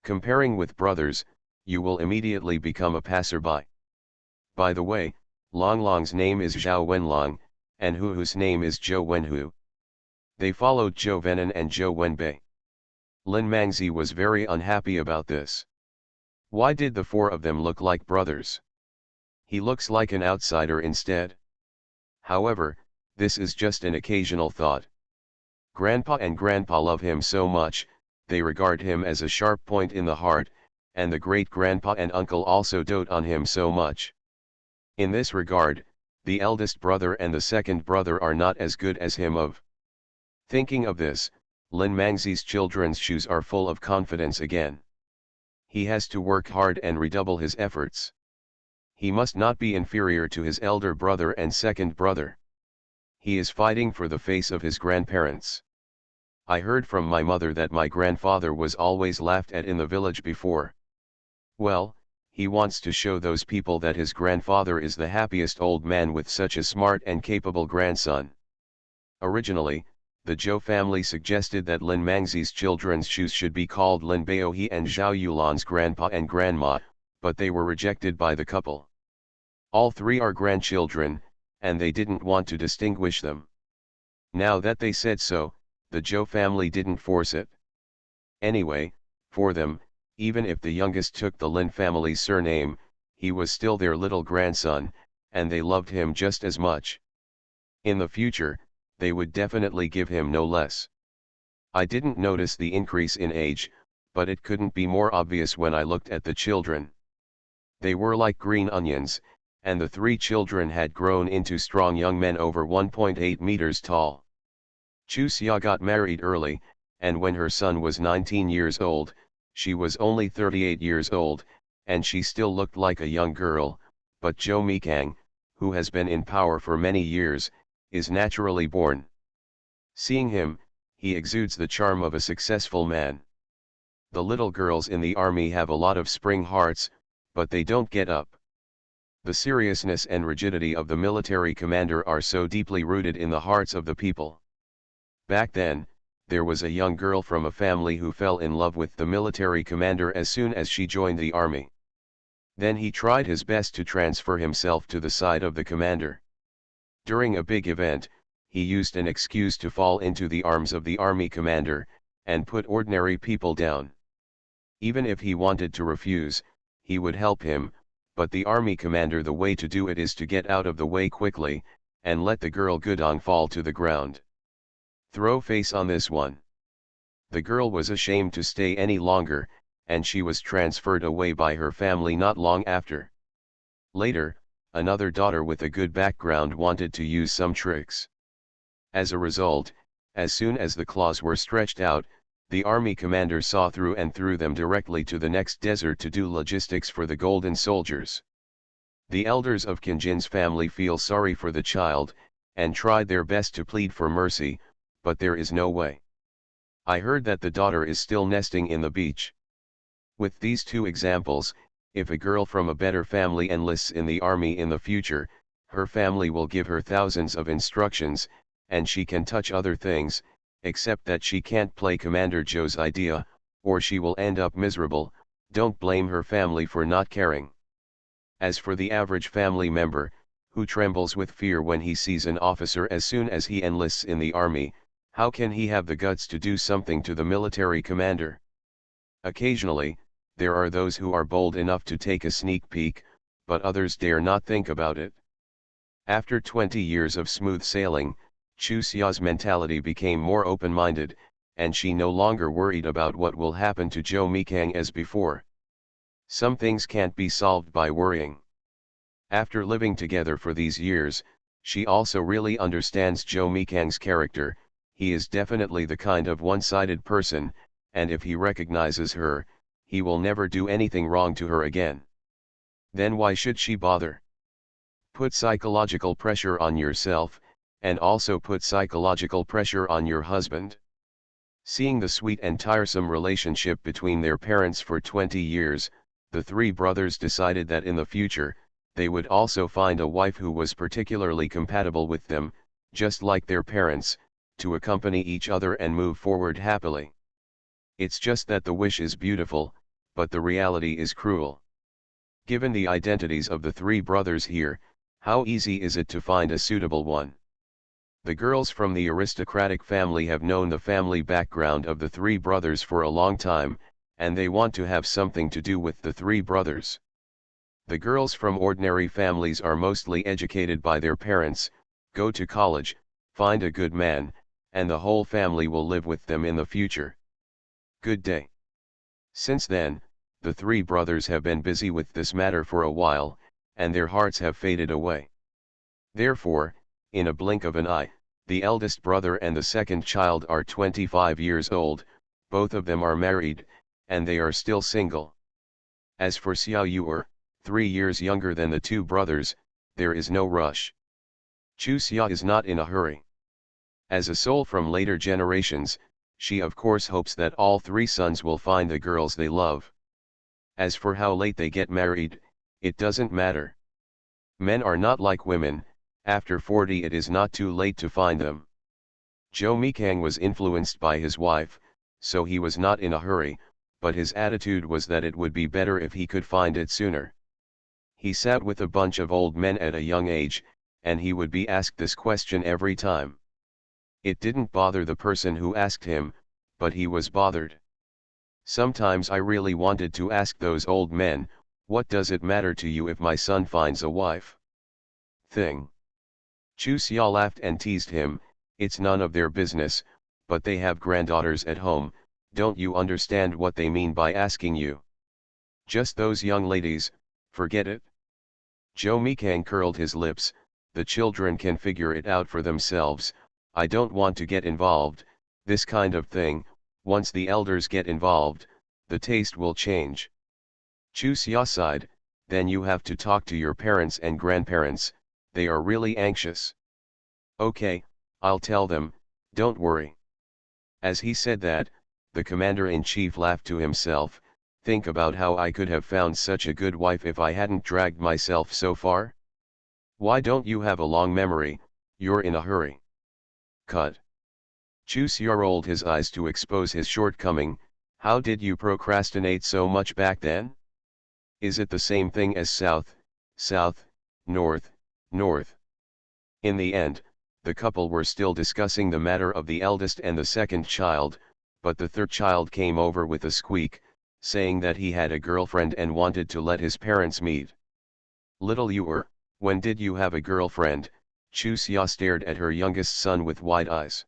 Speaker 1: Comparing with brothers, you will immediately become a passerby. By the way, Long Long's name is Zhao Wenlong, and Hu Hu's name is Zhou Wenhu. They followed Zhou Venan and Zhou Wenbei. Lin Mangzi was very unhappy about this. Why did the four of them look like brothers? He looks like an outsider instead. However, this is just an occasional thought. Grandpa and Grandpa love him so much, they regard him as a sharp point in the heart, and the great-grandpa and uncle also dote on him so much. In this regard, the eldest brother and the second brother are not as good as him of. Thinking of this, Lin Mangzi's children's shoes are full of confidence again. He has to work hard and redouble his efforts. He must not be inferior to his elder brother and second brother. He is fighting for the face of his grandparents. I heard from my mother that my grandfather was always laughed at in the village before. Well, he wants to show those people that his grandfather is the happiest old man with such a smart and capable grandson. Originally, the Zhou family suggested that Lin Mangzi's children's shoes should be called Lin Baohe and Zhao Yulan's grandpa and grandma, but they were rejected by the couple. All three are grandchildren, and they didn't want to distinguish them. Now that they said so, the Zhou family didn't force it. Anyway, for them, even if the youngest took the Lin family's surname, he was still their little grandson, and they loved him just as much. In the future, they would definitely give him no less. I didn't notice the increase in age, but it couldn't be more obvious when I looked at the children. They were like green onions, and the 3 children had grown into strong young men over 1.8 meters tall. Chusia got married early, and when her son was 19 years old, she was only 38 years old, and she still looked like a young girl, but Jo Mikang, who has been in power for many years, is naturally born. Seeing him, he exudes the charm of a successful man. The little girls in the army have a lot of spring hearts, but they don't get up. The seriousness and rigidity of the military commander are so deeply rooted in the hearts of the people. Back then, there was a young girl from a family who fell in love with the military commander as soon as she joined the army. Then he tried his best to transfer himself to the side of the commander. During a big event, he used an excuse to fall into the arms of the army commander, and put ordinary people down. Even if he wanted to refuse, he would help him, but the army commander, the way to do it is to get out of the way quickly, and let the girl Gudong fall to the ground. Throw face on this one. The girl was ashamed to stay any longer, and she was transferred away by her family not long after. Later, another daughter with a good background wanted to use some tricks. As a result, as soon as the claws were stretched out, the army commander saw through and threw them directly to the next desert to do logistics for the golden soldiers. The elders of Kinjin's family feel sorry for the child, and tried their best to plead for mercy, but there is no way. I heard that the daughter is still nesting in the beach. With these 2 examples, if a girl from a better family enlists in the army in the future, her family will give her thousands of instructions, and she can touch other things, except that she can't play Commander Joe's idea, or she will end up miserable. Don't blame her family for not caring. As for the average family member, who trembles with fear when he sees an officer as soon as he enlists in the army, how can he have the guts to do something to the military commander? Occasionally, there are those who are bold enough to take a sneak peek, but others dare not think about it. After 20 years of smooth sailing, Chusia's mentality became more open-minded, and she no longer worried about what will happen to Jo Mikang as before. Some things can't be solved by worrying. After living together for these years, she also really understands Jo Mikang's character. He is definitely the kind of one-sided person, and if he recognizes her, he will never do anything wrong to her again. Then why should she bother? Put psychological pressure on yourself, and also put psychological pressure on your husband. Seeing the sweet and tiresome relationship between their parents for 20 years, the 3 brothers decided that in the future, they would also find a wife who was particularly compatible with them, just like their parents, to accompany each other and move forward happily. It's just that the wish is beautiful, but the reality is cruel. Given the identities of the 3 brothers here, how easy is it to find a suitable one? The girls from the aristocratic family have known the family background of the 3 brothers for a long time, and they want to have something to do with the 3 brothers. The girls from ordinary families are mostly educated by their parents, go to college, find a good man, and the whole family will live with them in the future. Good day. Since then, the 3 brothers have been busy with this matter for a while, and their hearts have faded away. Therefore, in a blink of an eye, the eldest brother and the second child are 25 years old, both of them are married, and they are still single. As for Xiao Yuer, 3 years younger than the 2 brothers, there is no rush. Chu Xia is not in a hurry. As a soul from later generations, she of course hopes that all 3 sons will find the girls they love. As for how late they get married, it doesn't matter. Men are not like women. After 40 it is not too late to find them. Jo Mikang was influenced by his wife, so he was not in a hurry, but his attitude was that it would be better if he could find it sooner. He sat with a bunch of old men at a young age, and he would be asked this question every time. It didn't bother the person who asked him, but he was bothered. Sometimes I really wanted to ask those old men, What does it matter to you if my son finds a wife? Thing. Chu Xia laughed and teased him, it's none of their business, but they have granddaughters at home, don't you understand what they mean by asking you? Just those young ladies, forget it. Zhou Mikang curled his lips, the children can figure it out for themselves, I don't want to get involved, this kind of thing, once the elders get involved, the taste will change. Chu Xia sighed, then you have to talk to your parents and grandparents, they are really anxious. Okay, I'll tell them, don't worry. As he said that, the commander-in-chief laughed to himself, think about how I could have found such a good wife if I hadn't dragged myself so far? Why don't you have a long memory, you're in a hurry. Cut. Chu Xia rolled his eyes to expose his shortcoming, how did you procrastinate so much back then? Is it the same thing as south, south, north, north? In the end, the couple were still discussing the matter of the eldest and the second child, but the third child came over with a squeak, saying that he had a girlfriend and wanted to let his parents meet. Little Yor, when did you have a girlfriend? Chu Xia stared at her youngest son with wide eyes.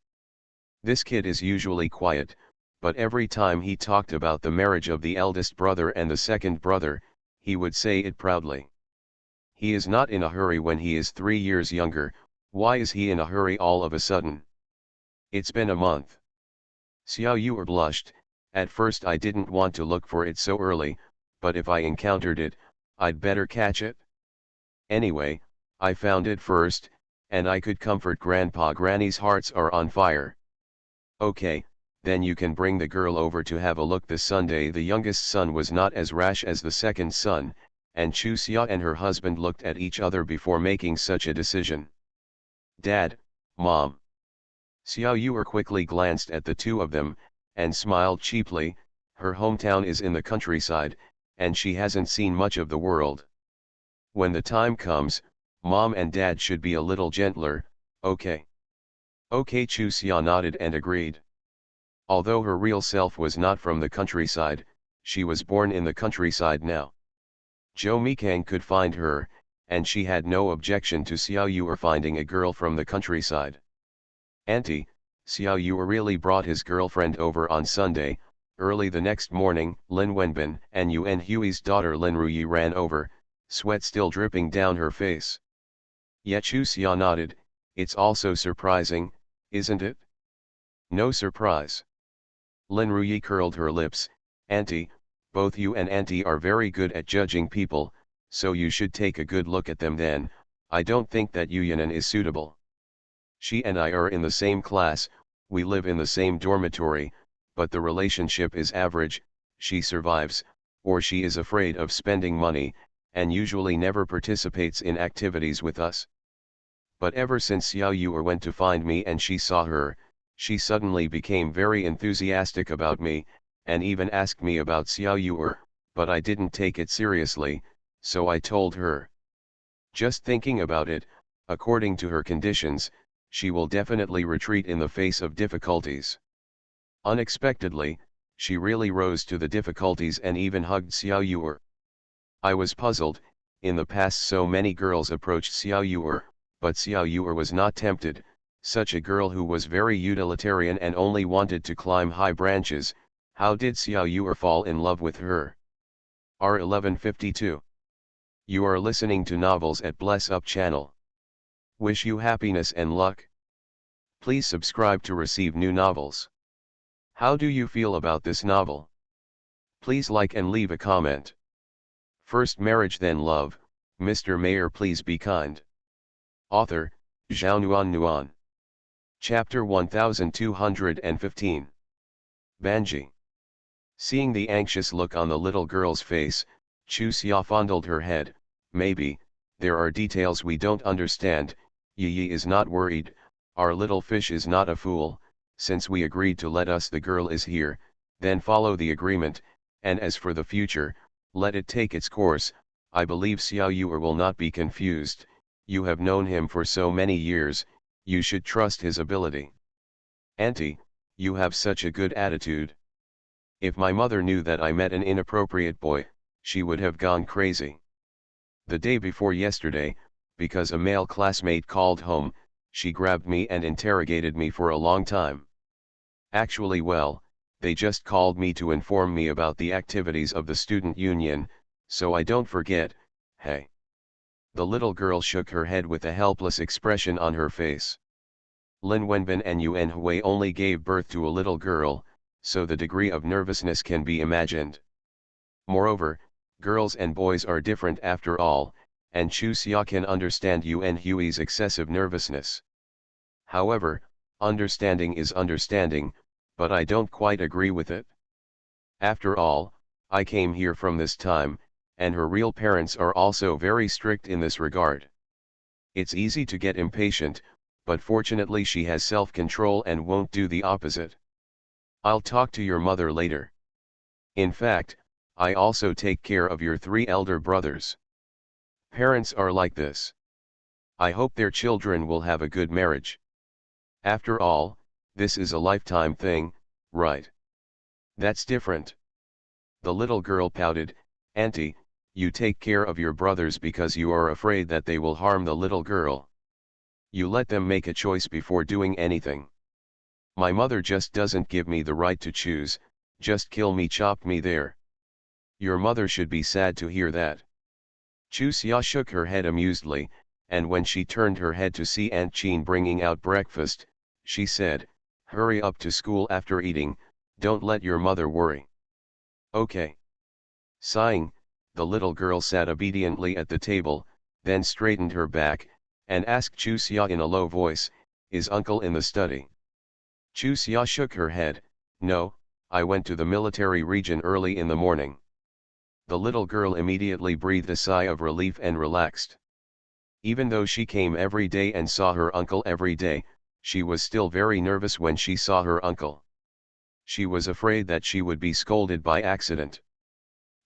Speaker 1: This kid is usually quiet, but every time he talked about the marriage of the eldest brother and the second brother, he would say it proudly. He is not in a hurry when he is 3 years younger, why is he in a hurry all of a sudden? It's been a month. Xiao Yor blushed, at first I didn't want to look for it so early, but if I encountered it, I'd better catch it. Anyway, I found it first, and I could comfort Grandpa Granny's hearts are on fire. Okay, then you can bring the girl over to have a look this Sunday. The youngest son was not as rash as the second son, and Chu Xia and her husband looked at each other before making such a decision. Dad, Mom. Xiao Yor quickly glanced at the two of them, and smiled cheaply, her hometown is in the countryside, and she hasn't seen much of the world. When the time comes, Mom and Dad should be a little gentler, okay? Okay, Chu Xia nodded and agreed. Although her real self was not from the countryside, she was born in the countryside now. Zhou Mikang could find her, and she had no objection to Xiao Yor finding a girl from the countryside. Auntie, Xiao Yor really brought his girlfriend over on Sunday. Early the next morning, Lin Wenbin and Yuan Hui's daughter Lin Ruyi ran over, sweat still dripping down her face. Yet Chu Xia nodded, it's also surprising, isn't it? No surprise. Lin Ruyi curled her lips, Auntie, both you and Auntie are very good at judging people, so you should take a good look at them then, I don't think that Yu Yanan is suitable. She and I are in the same class, we live in the same dormitory, but the relationship is average, she survives, or she is afraid of spending money, and usually never participates in activities with us. But ever since Xiao Yor went to find me and she saw her, she suddenly became very enthusiastic about me, and even asked me about Xiao Yor, but I didn't take it seriously, so I told her. Just thinking about it, according to her conditions, she will definitely retreat in the face of difficulties. Unexpectedly, she really rose to the difficulties and even hugged Xiao Yor. I was puzzled, in the past so many girls approached Xiao Yor, but Xiao Yor was not tempted, such a girl who was very utilitarian and only wanted to climb high branches, how did Xiao Yor fall in love with her? R1152. You are listening to novels at Bless Up channel. Wish you happiness and luck. Please subscribe to receive new novels. How do you feel about this novel? Please like and leave a comment. First marriage then love, Mr. Mayor please be kind. Author, Zhao Nuan Nuan. Chapter 1215. Banji. Seeing the anxious look on the little girl's face, Chu Xia fondled her head, maybe, there are details we don't understand, Yi is not worried, our little fish is not a fool, since we agreed to let us the girl is here, then follow the agreement, and as for the future, let it take its course, I believe Xiao Yor will not be confused, you have known him for so many years, you should trust his ability. Auntie, you have such a good attitude. If my mother knew that I met an inappropriate boy, she would have gone crazy. The day before yesterday, because a male classmate called home, she grabbed me and interrogated me for a long time. Actually, well, they just called me to inform me about the activities of the student union, so I don't forget. Hey. The little girl shook her head with a helpless expression on her face. Lin Wenbin and Yuan Hui only gave birth to a little girl, so the degree of nervousness can be imagined. Moreover, girls and boys are different after all, and Chu Xia can understand Yuan Hui's excessive nervousness. However, understanding is understanding, but I don't quite agree with it. After all, I came here from this time, and her real parents are also very strict in this regard. It's easy to get impatient, but fortunately she has self-control and won't do the opposite. I'll talk to your mother later. In fact, I also take care of your 3 elder brothers. Parents are like this. I hope their children will have a good marriage. After all, this is a lifetime thing, right? That's different. The little girl pouted. Auntie, you take care of your brothers because you are afraid that they will harm the little girl. You let them make a choice before doing anything. My mother just doesn't give me the right to choose, just kill me, chop me there. Your mother should be sad to hear that. Chu Xia shook her head amusedly, and when she turned her head to see Aunt Jean bringing out breakfast, she said, "Hurry up to school after eating, don't let your mother worry." Okay. Sighing, the little girl sat obediently at the table, then straightened her back, and asked Chu Xia in a low voice, "Is uncle in the study?" Chu Xia shook her head. "No, I went to the military region early in the morning." The little girl immediately breathed a sigh of relief and relaxed. Even though she came every day and saw her uncle every day, she was still very nervous when she saw her uncle. She was afraid that she would be scolded by accident.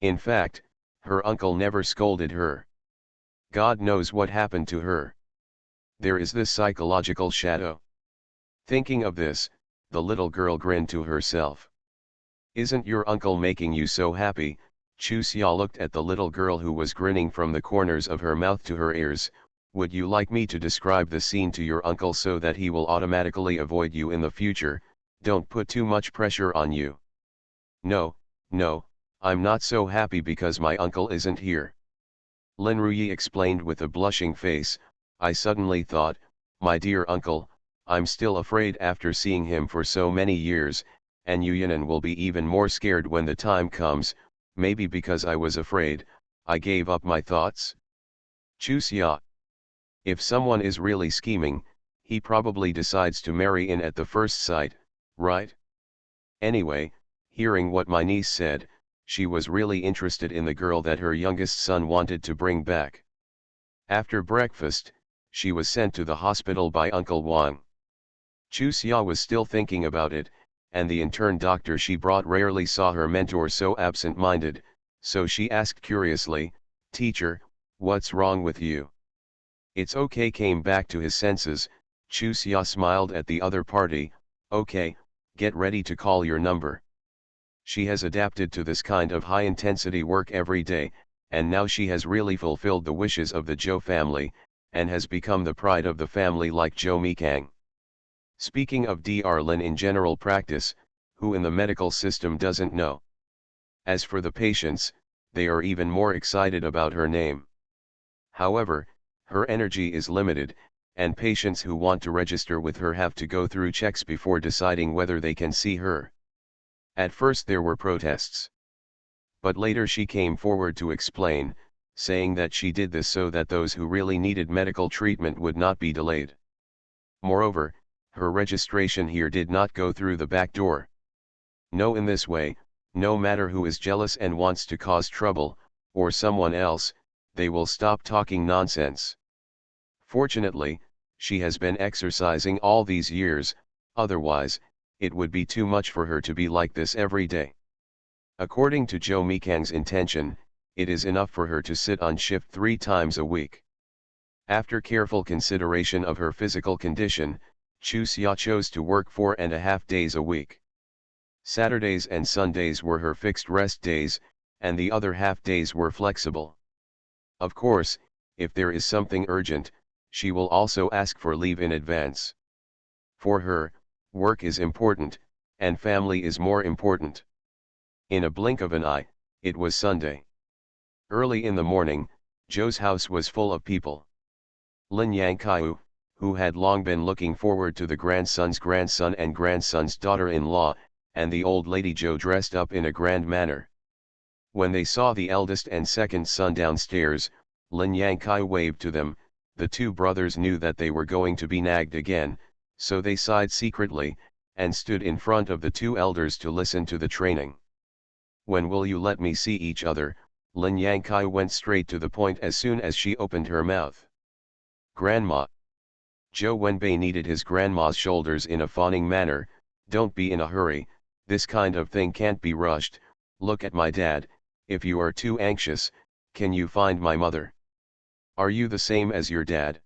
Speaker 1: In fact, her uncle never scolded her. God knows what happened to her. There is this psychological shadow. Thinking of this, the little girl grinned to herself. "Isn't your uncle making you so happy?" Chu Xia looked at the little girl who was grinning from the corners of her mouth to her ears. "Would you like me to describe the scene to your uncle so that he will automatically avoid you in the future? Don't put too much pressure on you." "No, no, I'm not so happy because my uncle isn't here." Lin Ruyi explained with a blushing face. "I suddenly thought, my dear uncle, I'm still afraid after seeing him for so many years, and Yu Yanan will be even more scared when the time comes. Maybe because I was afraid, I gave up my thoughts." Chu Xia. If someone is really scheming, he probably decides to marry in at the first sight, right? Anyway, hearing what my niece said, she was really interested in the girl that her youngest son wanted to bring back. After breakfast, she was sent to the hospital by Uncle Wang. Chu Xia was still thinking about it, and the intern doctor she brought rarely saw her mentor so absent-minded, so she asked curiously, "Teacher, what's wrong with you?" "It's okay," came back to his senses. Chu Xia smiled at the other party. "Okay, get ready to call your number." She has adapted to this kind of high-intensity work every day, and now she has really fulfilled the wishes of the Zhou family, and has become the pride of the family like Zhou Mikang. Speaking of Dr. Lin in general practice, who in the medical system doesn't know? As for the patients, they are even more excited about her name. However, her energy is limited, and patients who want to register with her have to go through checks before deciding whether they can see her. At first there were protests. But later she came forward to explain, saying that she did this so that those who really needed medical treatment would not be delayed. Moreover, her registration here did not go through the back door. No, in this way, no matter who is jealous and wants to cause trouble, or someone else, they will stop talking nonsense. Fortunately, she has been exercising all these years, otherwise, it would be too much for her to be like this every day. According to Zhou Mikang's intention, it is enough for her to sit on shift 3 times a week. After careful consideration of her physical condition, Chu Xia chose to work 4.5 days a week. Saturdays and Sundays were her fixed rest days, and the other half days were flexible. Of course, if there is something urgent, she will also ask for leave in advance. For her, work is important, and family is more important. In a blink of an eye, it was Sunday. Early in the morning, Joe's house was full of people. Lin Yangqiu, who had long been looking forward to the grandson's grandson and grandson's daughter-in-law, and the old lady Joe dressed up in a grand manner. When they saw the eldest and second son downstairs, Lin Yangqiu waved to them. The two brothers knew that they were going to be nagged again, so they sighed secretly, and stood in front of the two elders to listen to the training. "When will you let me see each other?" Lin Yangqiu went straight to the point as soon as she opened her mouth. "Grandma." Zhou Wenbei kneaded his grandma's shoulders in a fawning manner. "Don't be in a hurry, this kind of thing can't be rushed. Look at my dad. If you are too anxious, can you find my mother? Are you the same as your dad?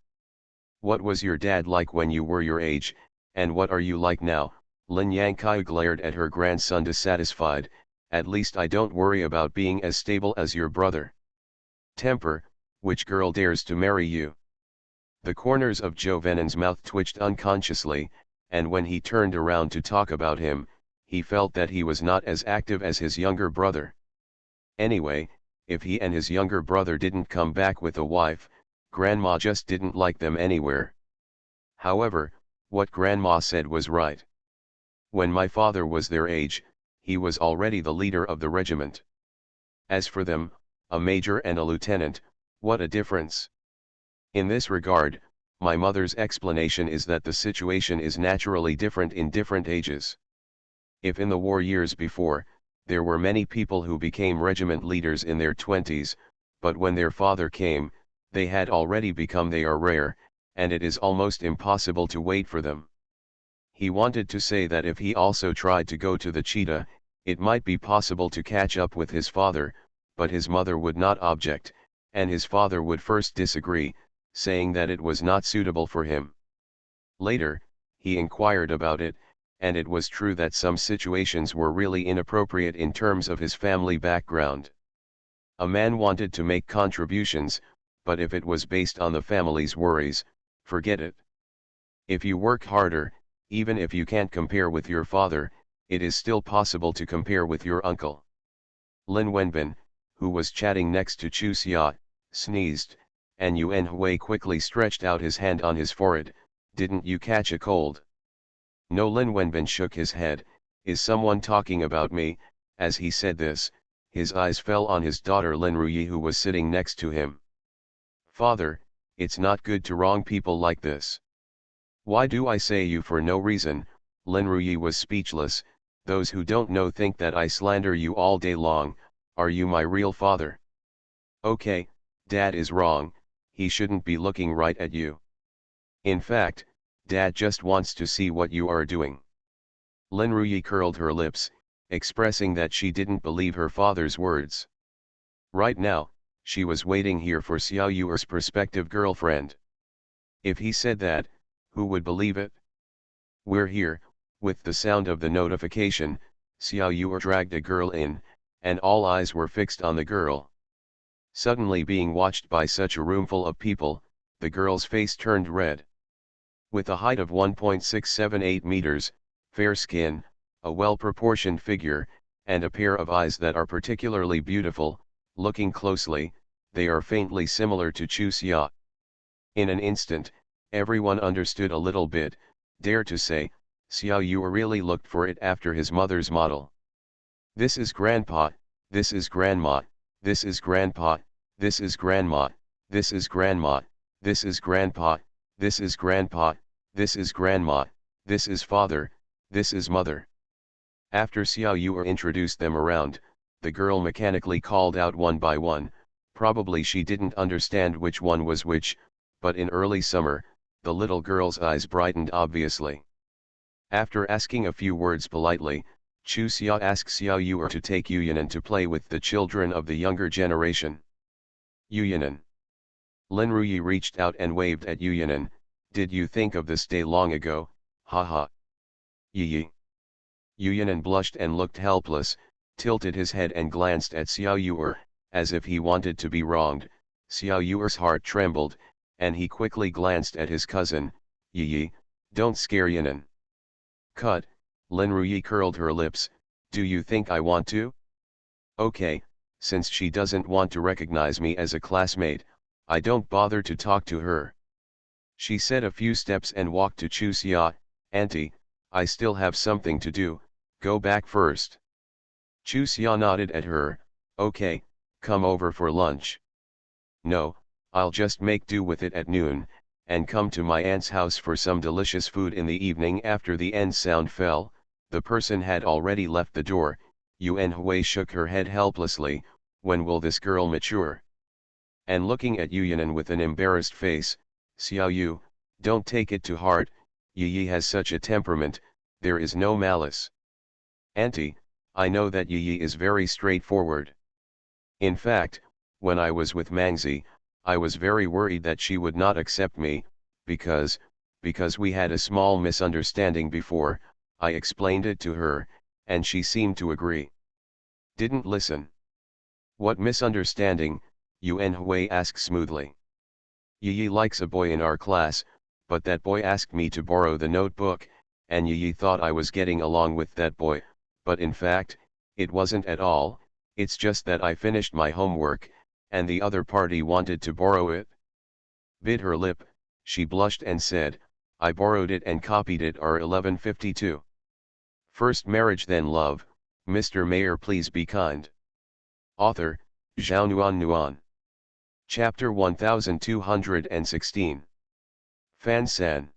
Speaker 1: What was your dad like when you were your age, and what are you like now?" Lin Yangqiu glared at her grandson dissatisfied. "At least I don't worry about being as stable as your brother. Temper, which girl dares to marry you?" The corners of Zhou Venon's mouth twitched unconsciously, and when he turned around to talk about him, he felt that he was not as active as his younger brother. Anyway, if he and his younger brother didn't come back with a wife, Grandma just didn't like them anywhere. However, what Grandma said was right. When my father was their age, he was already the leader of the regiment. As for them, a major and a lieutenant, what a difference. In this regard, my mother's explanation is that the situation is naturally different in different ages. If in the war years before, there were many people who became regiment leaders in their 20s, but when their father came, they had already become. They are rare, and it is almost impossible to wait for them. He wanted to say that if he also tried to go to the cheetah, it might be possible to catch up with his father, but his mother would not object, and his father would first disagree, saying that it was not suitable for him. Later, he inquired about it, and it was true that some situations were really inappropriate in terms of his family background. A man wanted to make contributions, but if it was based on the family's worries, forget it. If you work harder, even if you can't compare with your father, it is still possible to compare with your uncle. Lin Wenbin, who was chatting next to Chu Xia, sneezed, and Yuan Hui quickly stretched out his hand on his forehead. "Didn't you catch a cold?" No. Lin Wenbin shook his head. "Is someone talking about me?" As he said this, his eyes fell on his daughter Lin Ruyi, who was sitting next to him. "Father, it's not good to wrong people like this." "Why do I say you for no reason?" Lin Ruyi was speechless. "Those who don't know think that I slander you all day long. Are you my real father?" "Okay, Dad is wrong, he shouldn't be looking right at you. In fact, Dad just wants to see what you are doing." Lin Ruyi curled her lips, expressing that she didn't believe her father's words. Right now, she was waiting here for Xiao Yuer's prospective girlfriend. If he said that, who would believe it? "We're here." With the sound of the notification, Xiao Yuer dragged a girl in, and all eyes were fixed on the girl. Suddenly being watched by such a roomful of people, the girl's face turned red. With a height of 1.678 meters, fair skin, a well-proportioned figure, and a pair of eyes that are particularly beautiful, looking closely, they are faintly similar to Chu Xia. In an instant, everyone understood a little bit. Dare to say, Xiao Yuer really looked for it after his mother's model. "This is Grandpa, this is Grandma, this is Grandpa, this is Grandma, this is Grandma, this is Grandpa, this is Grandpa, this is Grandma, this is Father, this is Mother." After Xiao Yuer introduced them around, the girl mechanically called out one by one. Probably she didn't understand which one was which, but in early summer, the little girl's eyes brightened obviously. After asking a few words politely, Chu Xia asked Xiao Yuer to take Yuyanan to play with the children of the younger generation. "Yuyanan." Lin Ruyi reached out and waved at Yuyanan. "Did you think of this day long ago? Haha. Yi. Yuyanan blushed and looked helpless. tilted his head and glanced at Xiao Yuer, as if he wanted to be wronged. Xiao Yuer's heart trembled, and he quickly glanced at his cousin. Yi, don't scare Yinan. Cut. Lin Ruyi curled her lips. Do you think I want to? Okay, since she doesn't want to recognize me as a classmate, I don't bother to talk to her. She said a few steps and walked to Chu Xia. Auntie, I still have something to do, go back first. Chu Xia nodded at her. Okay, come over for lunch. No, I'll just make do with it at noon, and come to my aunt's house for some delicious food in the evening. After the end sound fell, the person had already left the door. Yuan Hui shook her head helplessly. When will this girl mature? And looking at Yu Yanan with an embarrassed face, Xiao Yu, don't take it to heart, Yi has such a temperament, there is no malice. Auntie, I know that Yi is very straightforward. In fact, when I was with Mangzi, I was very worried that she would not accept me, because we had a small misunderstanding before. I explained it to her, and she seemed to agree. Didn't listen. What misunderstanding? Yuan Hui asked smoothly. Yi likes a boy in our class, but that boy asked me to borrow the notebook, and Yi thought I was getting along with that boy, but in fact, it wasn't at all. It's just that I finished my homework, and the other party wanted to borrow it. Bit her lip, she blushed and said, I borrowed it and copied it R 1152. First marriage then love, Mr. Mayor please be kind. Author, Zhao Nuan Nuan. Chapter 1216. Fan San.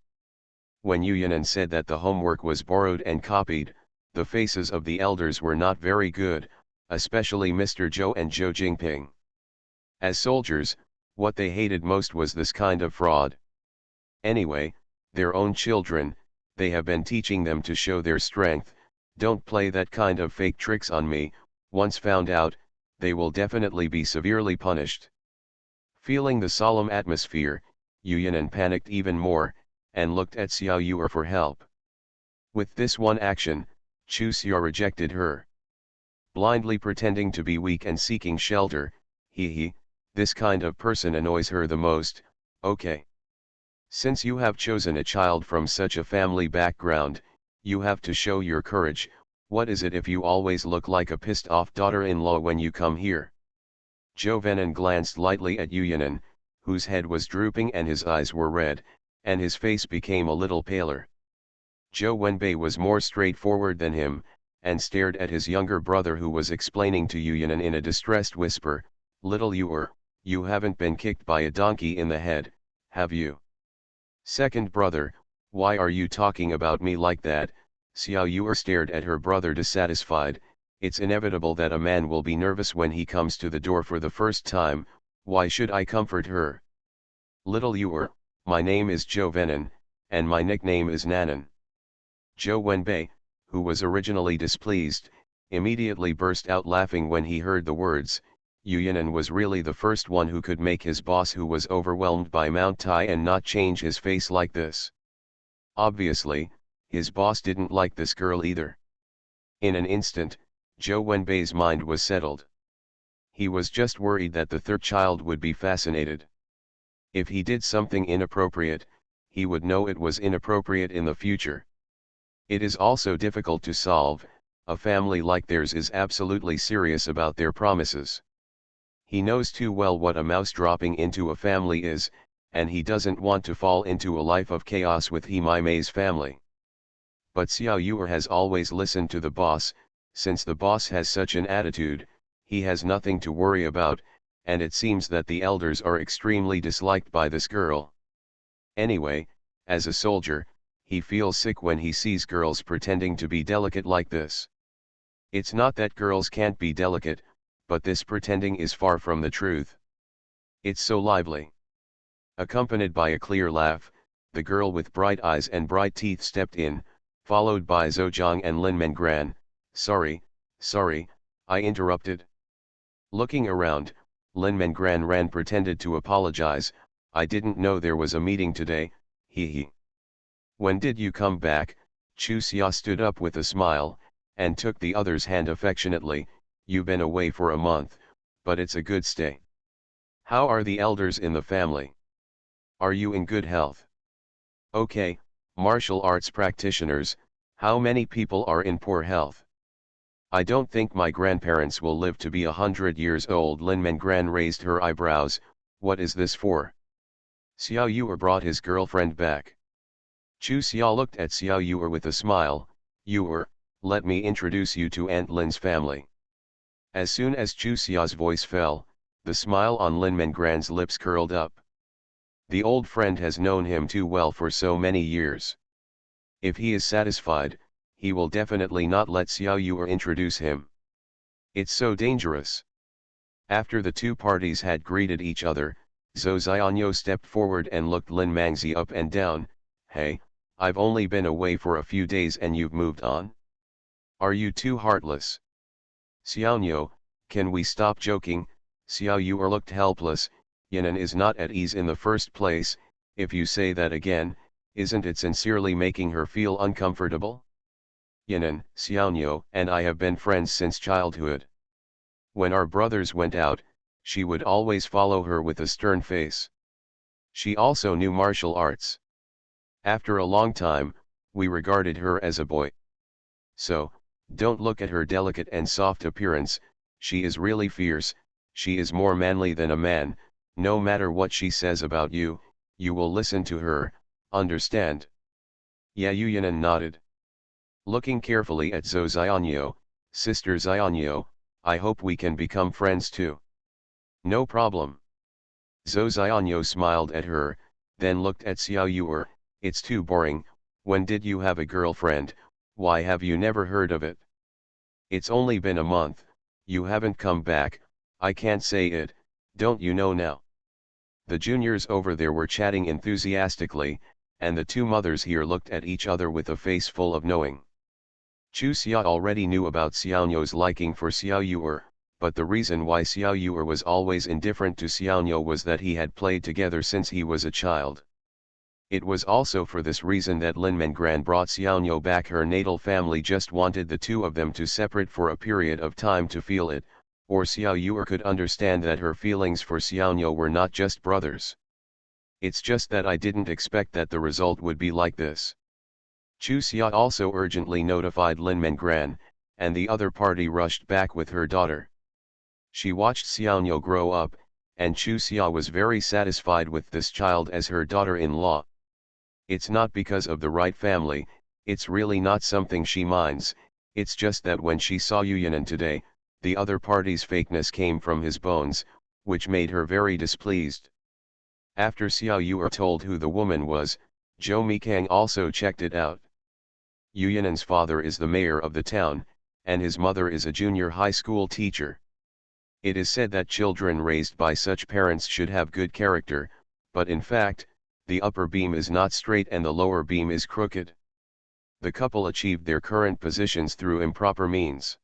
Speaker 1: When Yu Yanan said that the homework was borrowed and copied, the faces of the elders were not very good, especially Mr. Zhou and Zhou Jingping. As soldiers, what they hated most was this kind of fraud. Anyway, their own children, they have been teaching them to show their strength. Don't play that kind of fake tricks on me. Once found out, they will definitely be severely punished. Feeling the solemn atmosphere, Yu Yanan panicked even more, and looked at Xiao Yuer for help. With this one action, Chu Xia rejected her. Blindly pretending to be weak and seeking shelter, this kind of person annoys her the most. Okay. Since you have chosen a child from such a family background, you have to show your courage. What is it if you always look like a pissed-off daughter-in-law when you come here? Zhou Venan glanced lightly at Yu Yanan, whose head was drooping and his eyes were red, and his face became a little paler. Zhou Wenbei was more straightforward than him, and stared at his younger brother who was explaining to Yu Yanan in a distressed whisper, Little Yuer, you haven't been kicked by a donkey in the head, have you? Second brother, why are you talking about me like that? Xiao Yuer stared at her brother dissatisfied. It's inevitable that a man will be nervous when he comes to the door for the first time. Why should I comfort her? Little Yuer, my name is Zhou Venan, and my nickname is Nanan. Zhou Wenbei, who was originally displeased, immediately burst out laughing when he heard the words. Yu Yanan was really the first one who could make his boss, who was overwhelmed by Mount Tai, and not change his face like this. Obviously, his boss didn't like this girl either. In an instant, Zhou Wenbei's mind was settled. He was just worried that the third child would be fascinated. If he did something inappropriate, he would know it was inappropriate in the future. It is also difficult to solve. A family like theirs is absolutely serious about their promises. He knows too well what a mouse dropping into a family is, and he doesn't want to fall into a life of chaos with Mei's family. But Xiao Yuer has always listened to the boss. Since the boss has such an attitude, he has nothing to worry about, and it seems that the elders are extremely disliked by this girl. Anyway, as a soldier, he feels sick when he sees girls pretending to be delicate like this. It's not that girls can't be delicate, but this pretending is far from the truth. It's so lively. Accompanied by a clear laugh, the girl with bright eyes and bright teeth stepped in, followed by Zhou Zhang and Lin Mengran. Sorry, I interrupted. Looking around, Lin Mengran ran pretended to apologize. I didn't know there was a meeting today, When did you come back? Chu Xia stood up with a smile, and took the other's hand affectionately. You've been away for a month, but it's a good stay. How are the elders in the family? Are you in good health? Okay, martial arts practitioners, how many people are in poor health? I don't think my grandparents will live to be 100 years old. Lin Mengran raised her eyebrows. What is this for? Xiao Yuer brought his girlfriend back. Chu Xia looked at Xiao Yuer with a smile. Yuer, let me introduce you to Aunt Lin's family. As soon as Chu Xia's voice fell, the smile on Lin Mengran's lips curled up. The old friend has known him too well for so many years. If he is satisfied, he will definitely not let Xiao Yuer introduce him. It's so dangerous. After the two parties had greeted each other, Zhou Xianyo stepped forward and looked Lin Mangzi up and down. Hey, I've only been away for a few days and you've moved on? Are you too heartless? Xiaonyo, can we stop joking? Xiao Yuer looked helpless. Yinan is not at ease in the first place. If you say that again, isn't it sincerely making her feel uncomfortable? Yinan, Xiaonyo and I have been friends since childhood. When our brothers went out, she would always follow her with a stern face. She also knew martial arts. After a long time, we regarded her as a boy. So, don't look at her delicate and soft appearance. She is really fierce. She is more manly than a man. No matter what she says about you, you will listen to her, understand? Yao Yinan nodded. Looking carefully at Zhou Xianyo, Sister Xianyo, I hope we can become friends too. No problem. Zhou Xianyo smiled at her, then looked at Xiao Yuer. It's too boring. When did you have a girlfriend? Why have you never heard of it? It's only been a month. You haven't come back. I can't say it, don't you know now? The juniors over there were chatting enthusiastically, and the two mothers here looked at each other with a face full of knowing. Chu Xia already knew about Xiaonyo's liking for Xiao Yuer, but the reason why Xiao Yuer was always indifferent to Xiaonyo was that he had played together since he was a child. It was also for this reason that Lin Mengran brought Xiaonyo back. Her natal family just wanted the two of them to separate for a period of time to feel it, or Xiao Yuer could understand that her feelings for Xiaonyo were not just brothers. It's just that I didn't expect that the result would be like this. Chu Xia also urgently notified Lin Mengran, and the other party rushed back with her daughter. She watched Xiaonyo grow up, and Chu Xia was very satisfied with this child as her daughter-in-law. It's not because of the right family, it's really not something she minds, it's just that when she saw Yu Yinan today, the other party's fakeness came from his bones, which made her very displeased. After Xiao Yuer told who the woman was, Zhou Mikang also checked it out. Yu Yinan's father is the mayor of the town, and his mother is a junior high school teacher. It is said that children raised by such parents should have good character, but in fact, the upper beam is not straight and the lower beam is crooked. The couple achieved their current positions through improper means.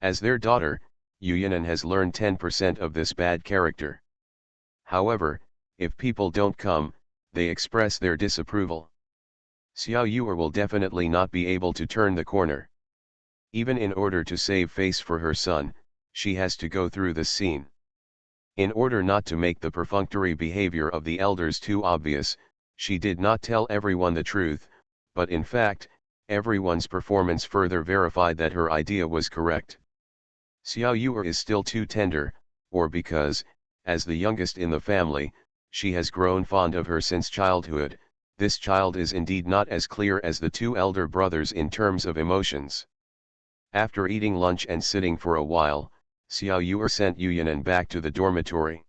Speaker 1: As their daughter, Yu Yinan has learned 10% of this bad character. However, if people don't come, they express their disapproval. Xiao Yuer will definitely not be able to turn the corner. Even in order to save face for her son, she has to go through this scene. In order not to make the perfunctory behavior of the elders too obvious, she did not tell everyone the truth, but in fact, everyone's performance further verified that her idea was correct. Xiao Yuer is still too tender, or because, as the youngest in the family, she has grown fond of her since childhood. This child is indeed not as clear as the two elder brothers in terms of emotions. After eating lunch and sitting for a while, Xiao Yuer sent Yu Yinan back to the dormitory.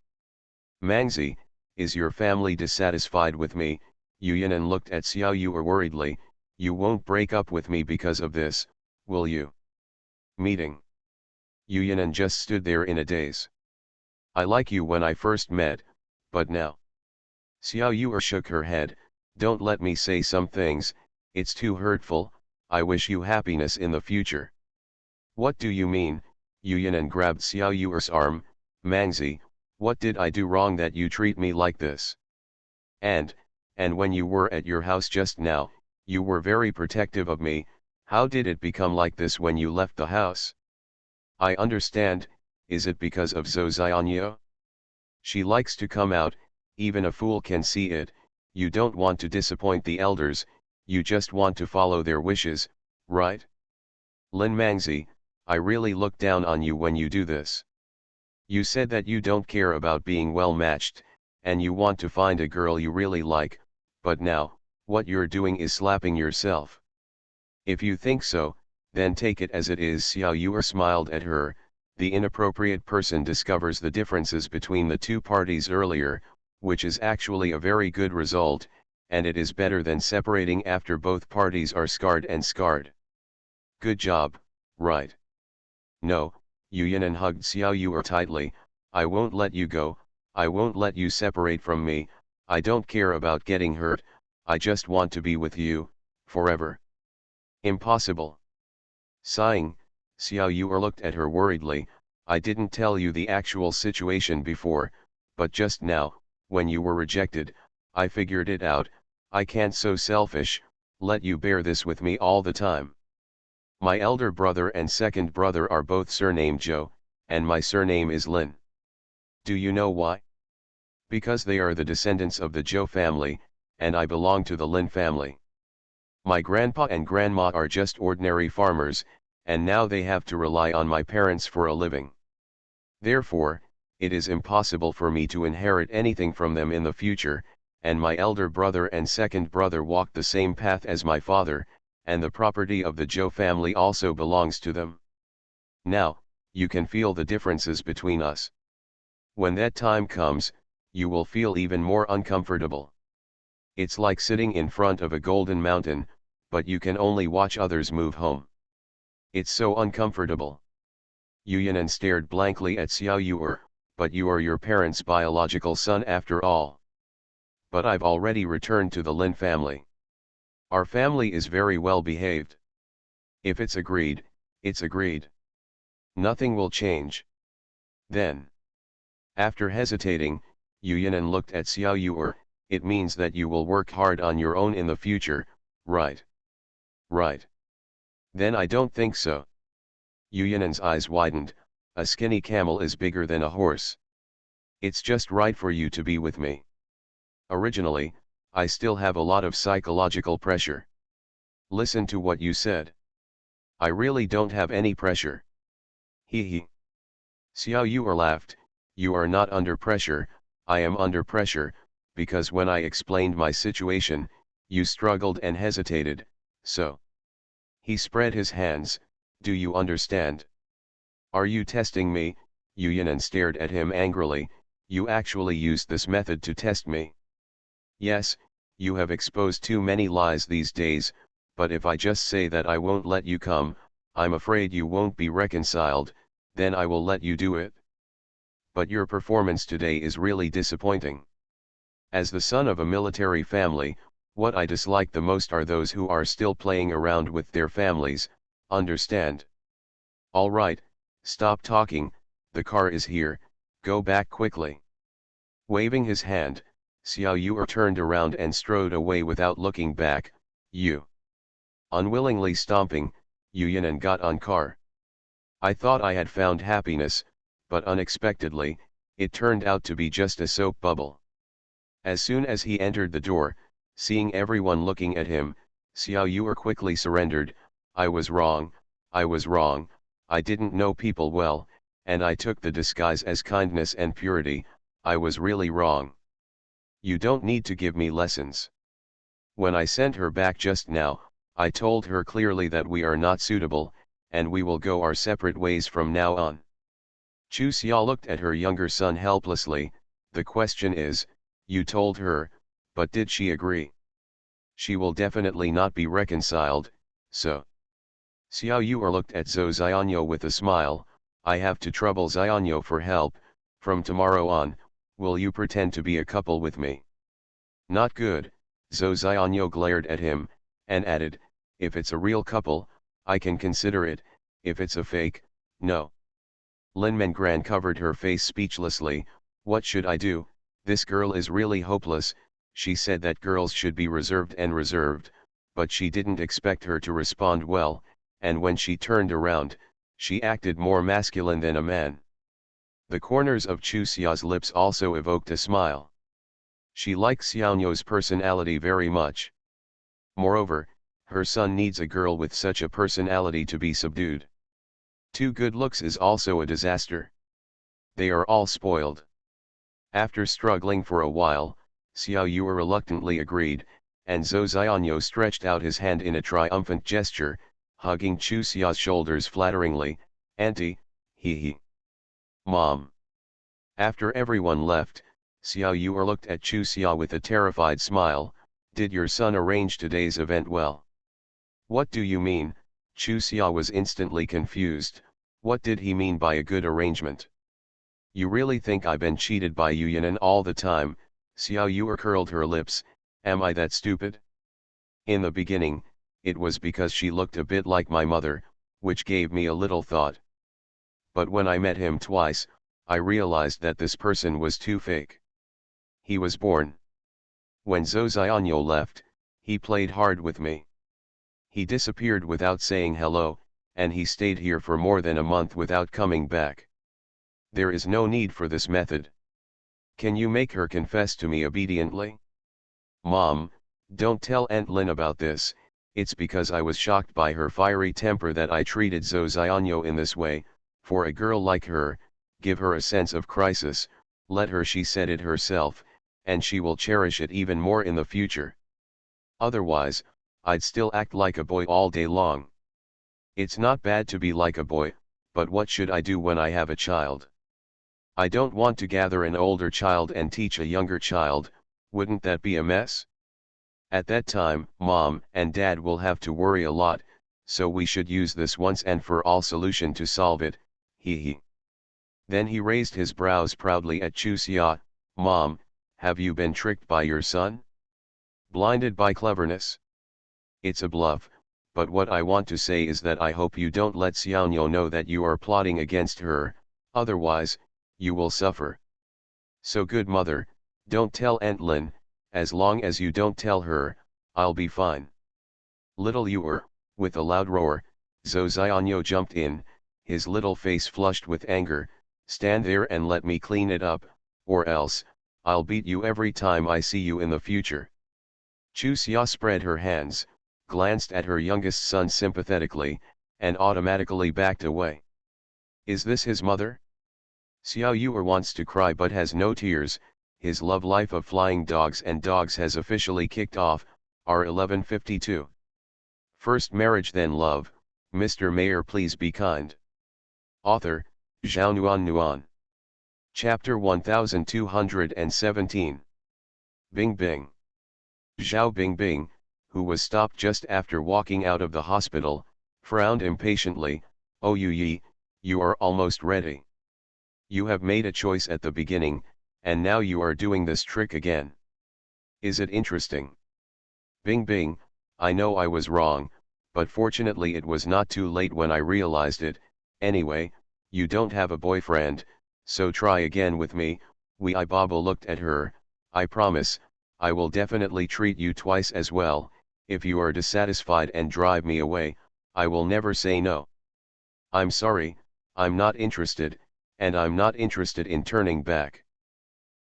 Speaker 1: Mangzi, is your family dissatisfied with me? Yu Yinan looked at Xiao Yuer worriedly. You won't break up with me because of this, will you? Meeting. Yu Yinan just stood there in a daze. I like you when I first met, but now. Xiao Yuer shook her head. Don't let me say some things, it's too hurtful. I wish you happiness in the future. What do you mean? Yu Yinan grabbed Xiao Yuer's arm. Mangzi, what did I do wrong that you treat me like this? And when you were at your house just now, you were very protective of me. How did it become like this when you left the house? I understand, is it because of Josei? She likes to come out, even a fool can see it. You don't want to disappoint the elders, you just want to follow their wishes, right? Lin Mangzi, I really look down on you when you do this. You said that you don't care about being well matched, and you want to find a girl you really like, but now, what you're doing is slapping yourself. If you think so, then take it as it is. Xiao Yuer smiled at her. The inappropriate person discovers the differences between the two parties earlier, which is actually a very good result, and it is better than separating after both parties are scarred and scarred. Good job, right? No, Yu Yanan hugged Xiao Yuer tightly. I won't let you go, I won't let you separate from me, I don't care about getting hurt, I just want to be with you, forever. Impossible. Sighing, Xiao Yuer looked at her worriedly. I didn't tell you the actual situation before, but just now, when you were rejected, I figured it out. I can't so selfish, let you bear this with me all the time. My elder brother and second brother are both surnamed Zhou, and my surname is Lin. Do you know why? Because they are the descendants of the Zhou family, and I belong to the Lin family. My grandpa and grandma are just ordinary farmers, and now they have to rely on my parents for a living. Therefore, it is impossible for me to inherit anything from them in the future, and my elder brother and second brother walked the same path as my father, and the property of the Zhou family also belongs to them. Now, you can feel the differences between us. When that time comes, you will feel even more uncomfortable. It's like sitting in front of a golden mountain, but you can only watch others move home. It's so uncomfortable. Yu Yanan stared blankly at Xiao Yuer, but you are your parents' biological son after all. But I've already returned to the Lin family. Our family is very well behaved. If it's agreed, it's agreed. Nothing will change. Then, after hesitating, Yu Yanan looked at Xiao Yuer. It means that you will work hard on your own in the future, right? Right. Then I don't think so. Yu Yanan's eyes widened. A skinny camel is bigger than a horse. It's just right for you to be with me. Originally, I still have a lot of psychological pressure. Listen to what you said. I really don't have any pressure. Hee. Xiao Yuer laughed. You are not under pressure, I am under pressure, because when I explained my situation, you struggled and hesitated, so. He spread his hands. Do you understand? Are you testing me? Yu Yanan stared at him angrily. You actually used this method to test me. Yes, you have exposed too many lies these days, but if I just say that I won't let you come, I'm afraid you won't be reconciled, then I will let you do it. But your performance today is really disappointing. As the son of a military family, what I dislike the most are those who are still playing around with their families, understand? All right, stop talking, the car is here, go back quickly. Waving his hand, Xiao Yuer turned around and strode away without looking back. Unwillingly stomping, Yu Yanan got on car. I thought I had found happiness, but unexpectedly, it turned out to be just a soap bubble. As soon as he entered the door, seeing everyone looking at him, Xiao Yuer quickly surrendered. I was wrong, I didn't know people well, and I took the disguise as kindness and purity, I was really wrong. You don't need to give me lessons. When I sent her back just now, I told her clearly that we are not suitable, and we will go our separate ways from now on. Chu Xia looked at her younger son helplessly. The question is, you told her, but did she agree? She will definitely not be reconciled, so. Xiao Yuer looked at Zhou Xianyo with a smile. I have to trouble Xianyo for help. From tomorrow on, will you pretend to be a couple with me? Not good. Zhou Xianyo glared at him, and added, if it's a real couple, I can consider it, if it's a fake, no. Lin Mengran covered her face speechlessly. What should I do? This girl is really hopeless. She said that girls should be reserved and reserved, but she didn't expect her to respond well, and when she turned around, she acted more masculine than a man. The corners of Chu Xia's lips also evoked a smile. She likes Xiaonyo's personality very much. Moreover, her son needs a girl with such a personality to be subdued. Too good looks is also a disaster. They are all spoiled. After struggling for a while, Xiao Yu reluctantly agreed, and Zhou Xiaonyo stretched out his hand in a triumphant gesture, hugging Chu Xia's shoulders flatteringly. "Auntie, he. Mom." After everyone left, Xiao Yu looked at Chu Xia with a terrified smile. "Did your son arrange today's event well?" "What do you mean?" Chu Xia was instantly confused. What did he mean by a good arrangement? "You really think I've been cheated by Yu Yanan all the time?" Xiao Yu curled her lips. "Am I that stupid? In the beginning, it was because she looked a bit like my mother, which gave me a little thought. But when I met him twice, I realized that this person was too fake. He was born. When Zhou Xiaonyo left, he played hard with me. He disappeared without saying hello, and he stayed here for more than a month without coming back. There is no need for this method. Can you make her confess to me obediently?" "Mom, don't tell Aunt Lin about this. It's because I was shocked by her fiery temper that I treated Zhou Xiaonyo in this way. For a girl like her, give her a sense of crisis, let her, she said it herself, and she will cherish it even more in the future. Otherwise, I'd still act like a boy all day long. It's not bad to be like a boy, but what should I do when I have a child? I don't want to gather an older child and teach a younger child. Wouldn't that be a mess? At that time, Mom and Dad will have to worry a lot, so we should use this once and for all solution to solve it, he. Then he raised his brows proudly at Chu Xia. "Mom, have you been tricked by your son? Blinded by cleverness? It's a bluff, but what I want to say is that I hope you don't let Xiaonyo know that you are plotting against her, otherwise, you will suffer. So good mother, don't tell Aunt Lin. As long as you don't tell her, I'll be fine." Little Yu with a loud roar, Zhou Xiaonyo jumped in, his little face flushed with anger. "Stand there and let me clean it up, or else, I'll beat you every time I see you in the future." Chu Xia spread her hands, glanced at her youngest son sympathetically, and automatically backed away. Is this his mother? Xiao Yu wants to cry but has no tears. His love life of flying dogs and dogs has officially kicked off. R1152. First marriage then love. Mr. Mayor, please be kind. Author, Zhao Nuan. Chapter 1217. Bing Bing. Zhao Bingbing, who was stopped just after walking out of the hospital, frowned impatiently. "Oh Yu, you are almost ready. You have made a choice at the beginning, and now you are doing this trick again. Is it interesting?" "Bing Bing, I know I was wrong, but fortunately it was not too late when I realized it. Anyway, you don't have a boyfriend, so try again with me." Wei Baba looked at her. "I promise, I will definitely treat you twice as well. If you are dissatisfied and drive me away, I will never say no." "I'm sorry, I'm not interested, and I'm not interested in turning back.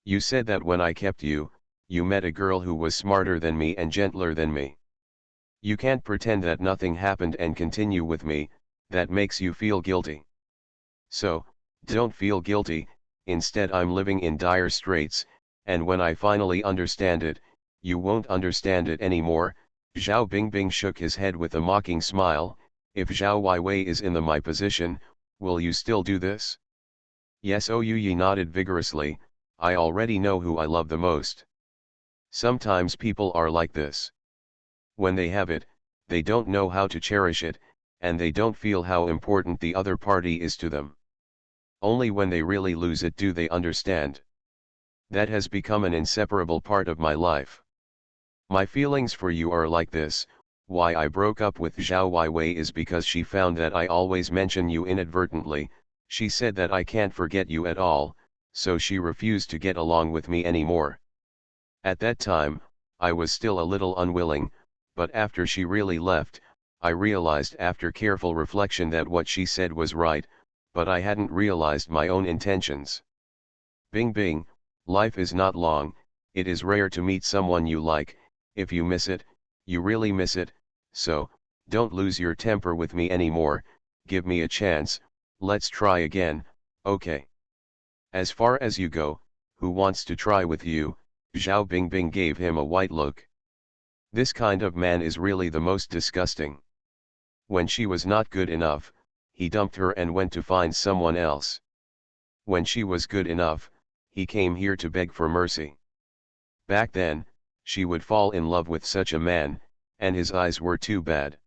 Speaker 1: You said that when I kept you, you met a girl who was smarter than me and gentler than me. You can't pretend that nothing happened and continue with me. That makes you feel guilty. So, don't feel guilty. Instead, I'm living in dire straits, and when I finally understand it, you won't understand it anymore." Zhao Bingbing shook his head with a mocking smile. "If Zhao Weiwei is in my position, will you still do this?" "Yes." Oh Yu nodded vigorously. "I already know who I love the most." Sometimes people are like this. When they have it, they don't know how to cherish it, and they don't feel how important the other party is to them. Only when they really lose it do they understand. That has become an inseparable part of my life. My feelings for you are like this. Why I broke up with Zhao Weiwei is because she found that I always mention you inadvertently. She said that I can't forget you at all, so she refused to get along with me anymore. At that time, I was still a little unwilling, But after she really left, I realized after careful reflection that what she said was right, but I hadn't realized my own intentions. Bing bing, life is not long, it is rare to meet someone you like. If you miss it, you really miss it, so, don't lose your temper with me anymore, give me a chance, let's try again, okay? As far as you go, who wants to try with you? Zhao Bingbing gave him a white look. This kind of man is really the most disgusting. When she was not good enough, he dumped her and went to find someone else. When she was good enough, he came here to beg for mercy. Back then, she would fall in love with such a man, and his eyes were too bad.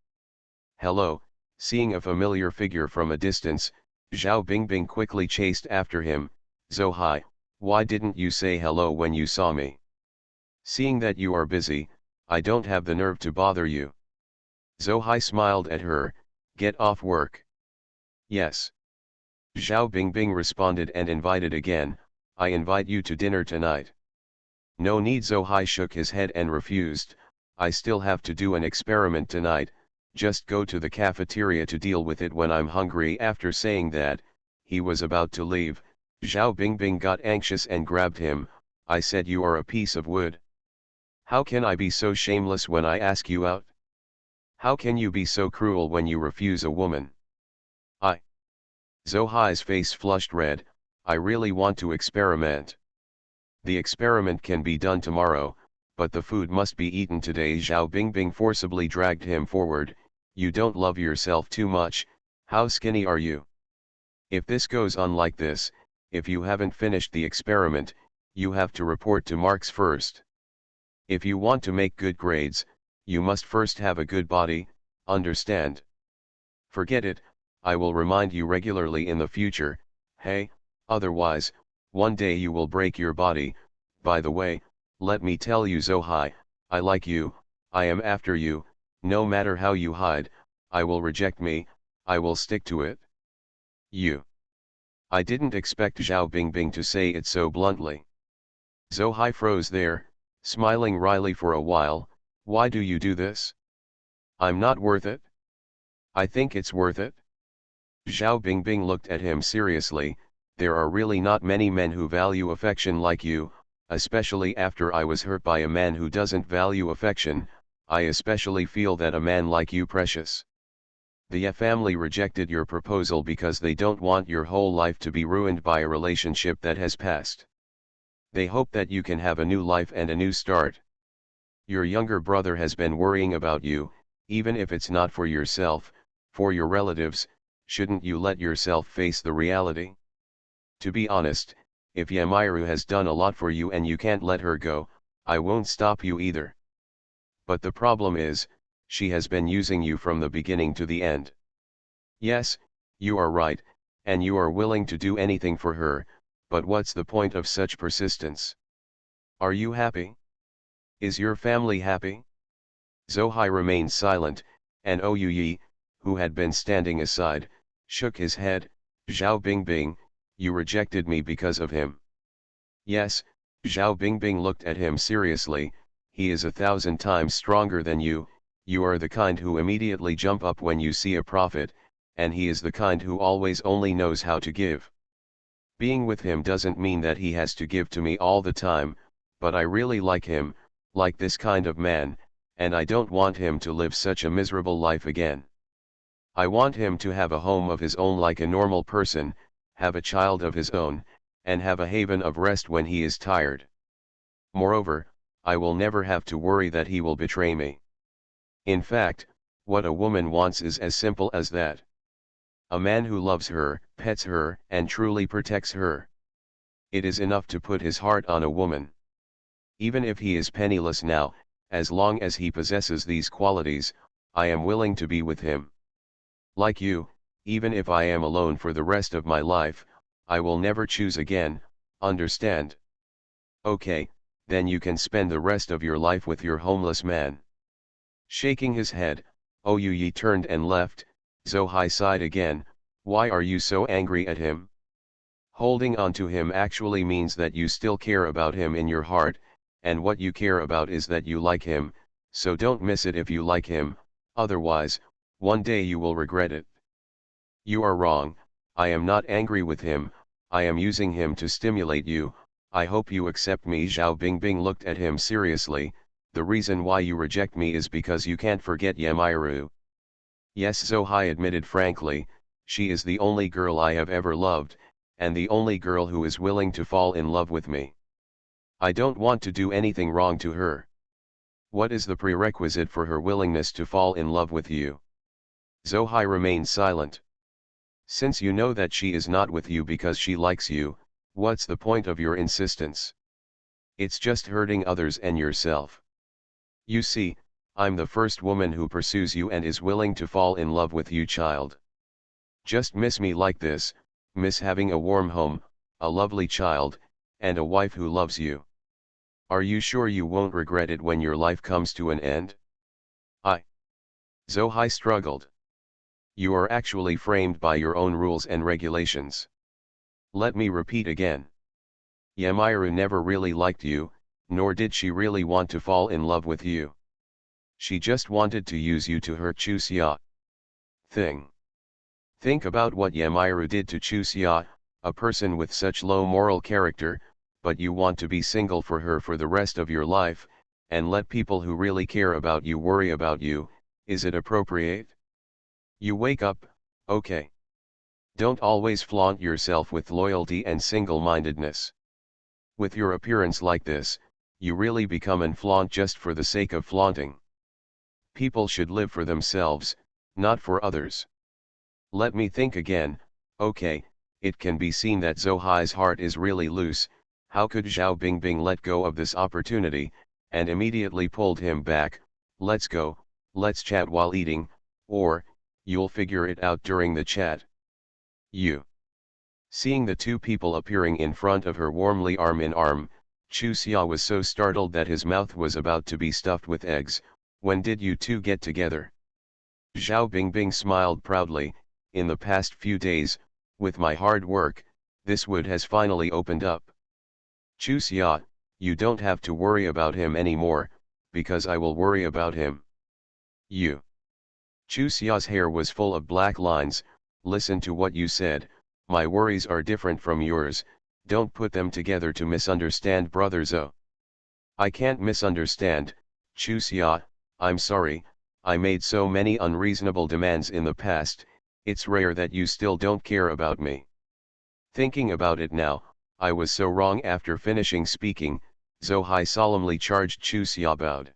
Speaker 1: Hello, seeing a familiar figure from a distance, Zhao Bingbing quickly chased after him. Zohai, why didn't you say hello when you saw me? Seeing that you are busy, I don't have the nerve to bother you. Zohai smiled at her, get off work. Yes. Zhao Bingbing responded and invited again, I invite you to dinner tonight. No need. Zohai shook his head and refused, I still have to do an experiment tonight, just go to the cafeteria to deal with it when I'm hungry. After saying that, he was about to leave, Zhao Bingbing got anxious and grabbed him, I said you are a piece of wood. How can I be so shameless when I ask you out? How can you be so cruel when you refuse a woman? Zohai's face flushed red, I really want to experiment. The experiment can be done tomorrow, but the food must be eaten today. Zhao Bingbing forcibly dragged him forward, you don't love yourself too much, how skinny are you? If this goes on like this, if you haven't finished the experiment, you have to report to Marks first. If you want to make good grades, you must first have a good body, understand? Forget it, I will remind you regularly in the future, hey, otherwise, one day you will break your body. By the way, let me tell you Zohai, I like you, I am after you, no matter how you hide, I will reject me, I will stick to it. You. I didn't expect Zhao Bingbing to say it so bluntly. Zohai froze there, smiling wryly for a while, why do you do this? I'm not worth it? I think it's worth it. Zhao Bingbing looked at him seriously, there are really not many men who value affection like you, especially after I was hurt by a man who doesn't value affection, I especially feel that a man like you precious. The family rejected your proposal because they don't want your whole life to be ruined by a relationship that has passed. They hope that you can have a new life and a new start. Your younger brother has been worrying about you, even if it's not for yourself, for your relatives, shouldn't you let yourself face the reality? To be honest, if Yamiru has done a lot for you and you can't let her go, I won't stop you either. But the problem is, she has been using you from the beginning to the end. Yes, you are right, and you are willing to do anything for her, but what's the point of such persistence? Are you happy? Is your family happy? Zohai remained silent, and Oyuyi, who had been standing aside, shook his head, Zhao Bingbing, you rejected me because of him. Yes, Zhao Bingbing looked at him seriously, he is 1,000 times stronger than you are the kind who immediately jump up when you see a profit, and he is the kind who always only knows how to give. Being with him doesn't mean that he has to give to me all the time, but I really like him, like this kind of man, and I don't want him to live such a miserable life again. I want him to have a home of his own like a normal person, have a child of his own, and have a haven of rest when he is tired. Moreover, I will never have to worry that he will betray me. In fact, what a woman wants is as simple as that. A man who loves her, pets her, and truly protects her. It is enough to put his heart on a woman. Even if he is penniless now, as long as he possesses these qualities, I am willing to be with him. Like you, even if I am alone for the rest of my life, I will never choose again, understand? Okay, then you can spend the rest of your life with your homeless man. Shaking his head, Oyuyi turned and left. Zohai sighed again, why are you so angry at him? Holding on to him actually means that you still care about him in your heart, and what you care about is that you like him, So don't miss it if you like him, otherwise, one day you will regret it. You are wrong, I am not angry with him, I am using him to stimulate you, I hope you accept me. Zhao Bingbing looked at him seriously. The reason why you reject me is because you can't forget Yamiru. Yes, Zohai admitted frankly, she is the only girl I have ever loved, and the only girl who is willing to fall in love with me. I don't want to do anything wrong to her. What is the prerequisite for her willingness to fall in love with you? Zohai remained silent. Since you know that she is not with you because she likes you, what's the point of your insistence? It's just hurting others and yourself. You see, I'm the first woman who pursues you and is willing to fall in love with you, child. Just miss me like this, miss having a warm home, a lovely child, and a wife who loves you. Are you sure you won't regret it when your life comes to an end? Zohai struggled. You are actually framed by your own rules and regulations. Let me repeat again. Yamiru never really liked you, nor did she really want to fall in love with you. She just wanted to use you to hurt Chuxia. Think about what Yamiru did to Chuxia, a person with such low moral character, but you want to be single for her for the rest of your life, and let people who really care about you worry about you. Is it appropriate? You wake up, okay. Don't always flaunt yourself with loyalty and single-mindedness. With your appearance like this, you really become an flaunt just for the sake of flaunting. People should live for themselves, not for others. Let me think again. Okay, it can be seen that Zohai's heart is really loose. How could Zhao Bingbing let go of this opportunity, and immediately pulled him back? Let's go, let's chat while eating, or, you'll figure it out during the chat. Seeing the two people appearing in front of her warmly arm in arm, Chuxia was so startled that his mouth was about to be stuffed with eggs. When did you two get together? Zhao Bingbing smiled proudly. In the past few days, with my hard work, this wood has finally opened up. Chuxia, you don't have to worry about him anymore, because I will worry about him. Chuxia's hair was full of black lines. Listen to what you said, my worries are different from yours, don't put them together to misunderstand brother Zhou. I can't misunderstand, Chuxia, I'm sorry, I made so many unreasonable demands in the past, it's rare that you still don't care about me. Thinking about it now, I was so wrong. After finishing speaking, Zohai solemnly charged. Chuxia bowed.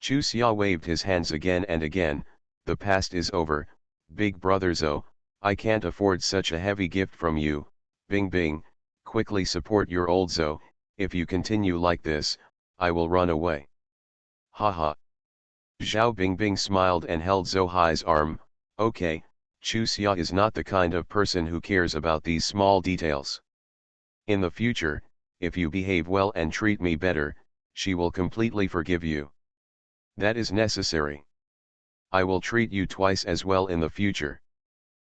Speaker 1: Chuxia waved his hands again and again. The past is over, big brother Zhou, I can't afford such a heavy gift from you. Bingbing, quickly support your old Zhou, if you continue like this, I will run away. Haha. Zhao Bingbing smiled and held Zohai's arm. Okay, Chuxia is not the kind of person who cares about these small details. In the future, if you behave well and treat me better, she will completely forgive you. That is necessary. I will treat you twice as well in the future.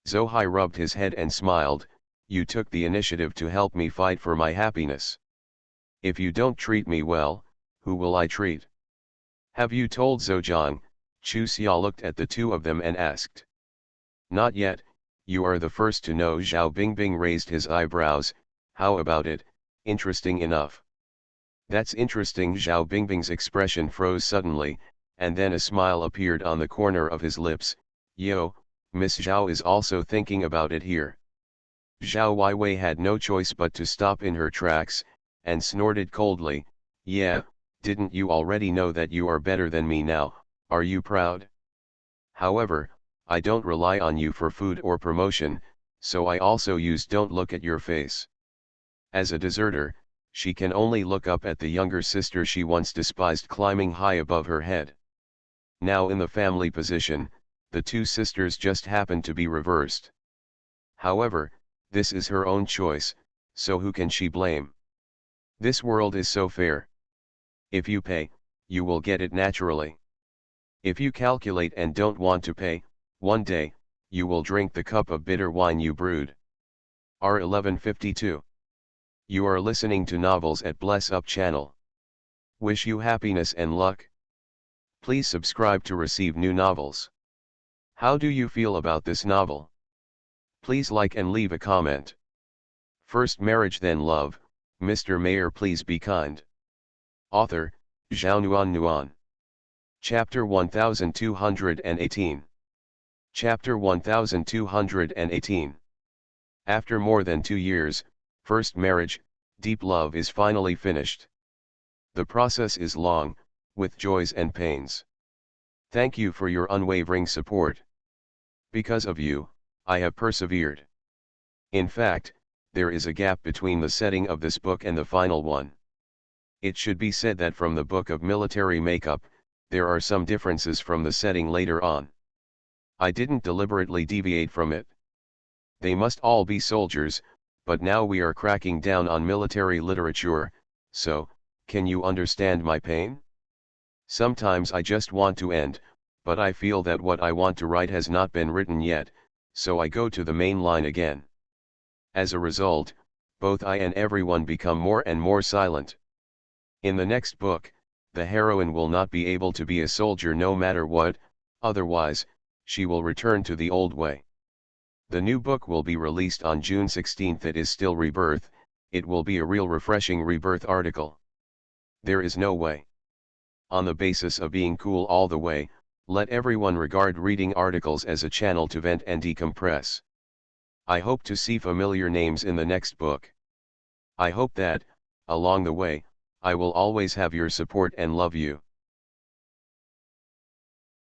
Speaker 1: Zohai rubbed his head and smiled. You took the initiative to help me fight for my happiness. If you don't treat me well, who will I treat? Have you told Zhejiang? Chuxia looked at the two of them and asked. Not yet, you are the first to know. Zhao Bingbing raised his eyebrows. How about it, interesting enough. That's interesting. Zhao Bingbing's expression froze suddenly, and then a smile appeared on the corner of his lips. Yo, Miss Zhao is also thinking about it here. Zhao Weiwei had no choice but to stop in her tracks, and snorted coldly. Yeah, didn't you already know that you are better than me now, are you proud? However, I don't rely on you for food or promotion, so I also use don't look at your face. As a deserter, she can only look up at the younger sister she once despised climbing high above her head. Now in the family position, the two sisters just happen to be reversed. However, this is her own choice, so who can she blame? This world is so fair. If you pay, you will get it naturally. If you calculate and don't want to pay, one day, you will drink the cup of bitter wine you brewed. R1152. You are listening to novels at Bless Up channel. Wish you happiness and luck. Please subscribe to receive new novels. How do you feel about this novel? Please like and leave a comment. First marriage then love, Mr. Mayor please be kind. Author, Zhao Nuan. Chapter 1218. Chapter 1218. After more than 2 years, first marriage, deep love is finally finished. The process is long, with joys and pains. Thank you for your unwavering support. Because of you, I have persevered. In fact, there is a gap between the setting of this book and the final one. It should be said that from the book of military makeup, there are some differences from the setting later on. I didn't deliberately deviate from it. They must all be soldiers, but now we are cracking down on military literature, so, can you understand my pain? Sometimes I just want to end, but I feel that what I want to write has not been written yet, so I go to the main line again. As a result, both I and everyone become more and more silent. In the next book, the heroine will not be able to be a soldier no matter what, otherwise, she will return to the old way. The new book will be released on June 16th. It is still Rebirth, it will be a real refreshing rebirth article. There is no way. On the basis of being cool all the way, let everyone regard reading articles as a channel to vent and decompress. I hope to see familiar names in the next book. I hope that, along the way, I will always have your support and love you.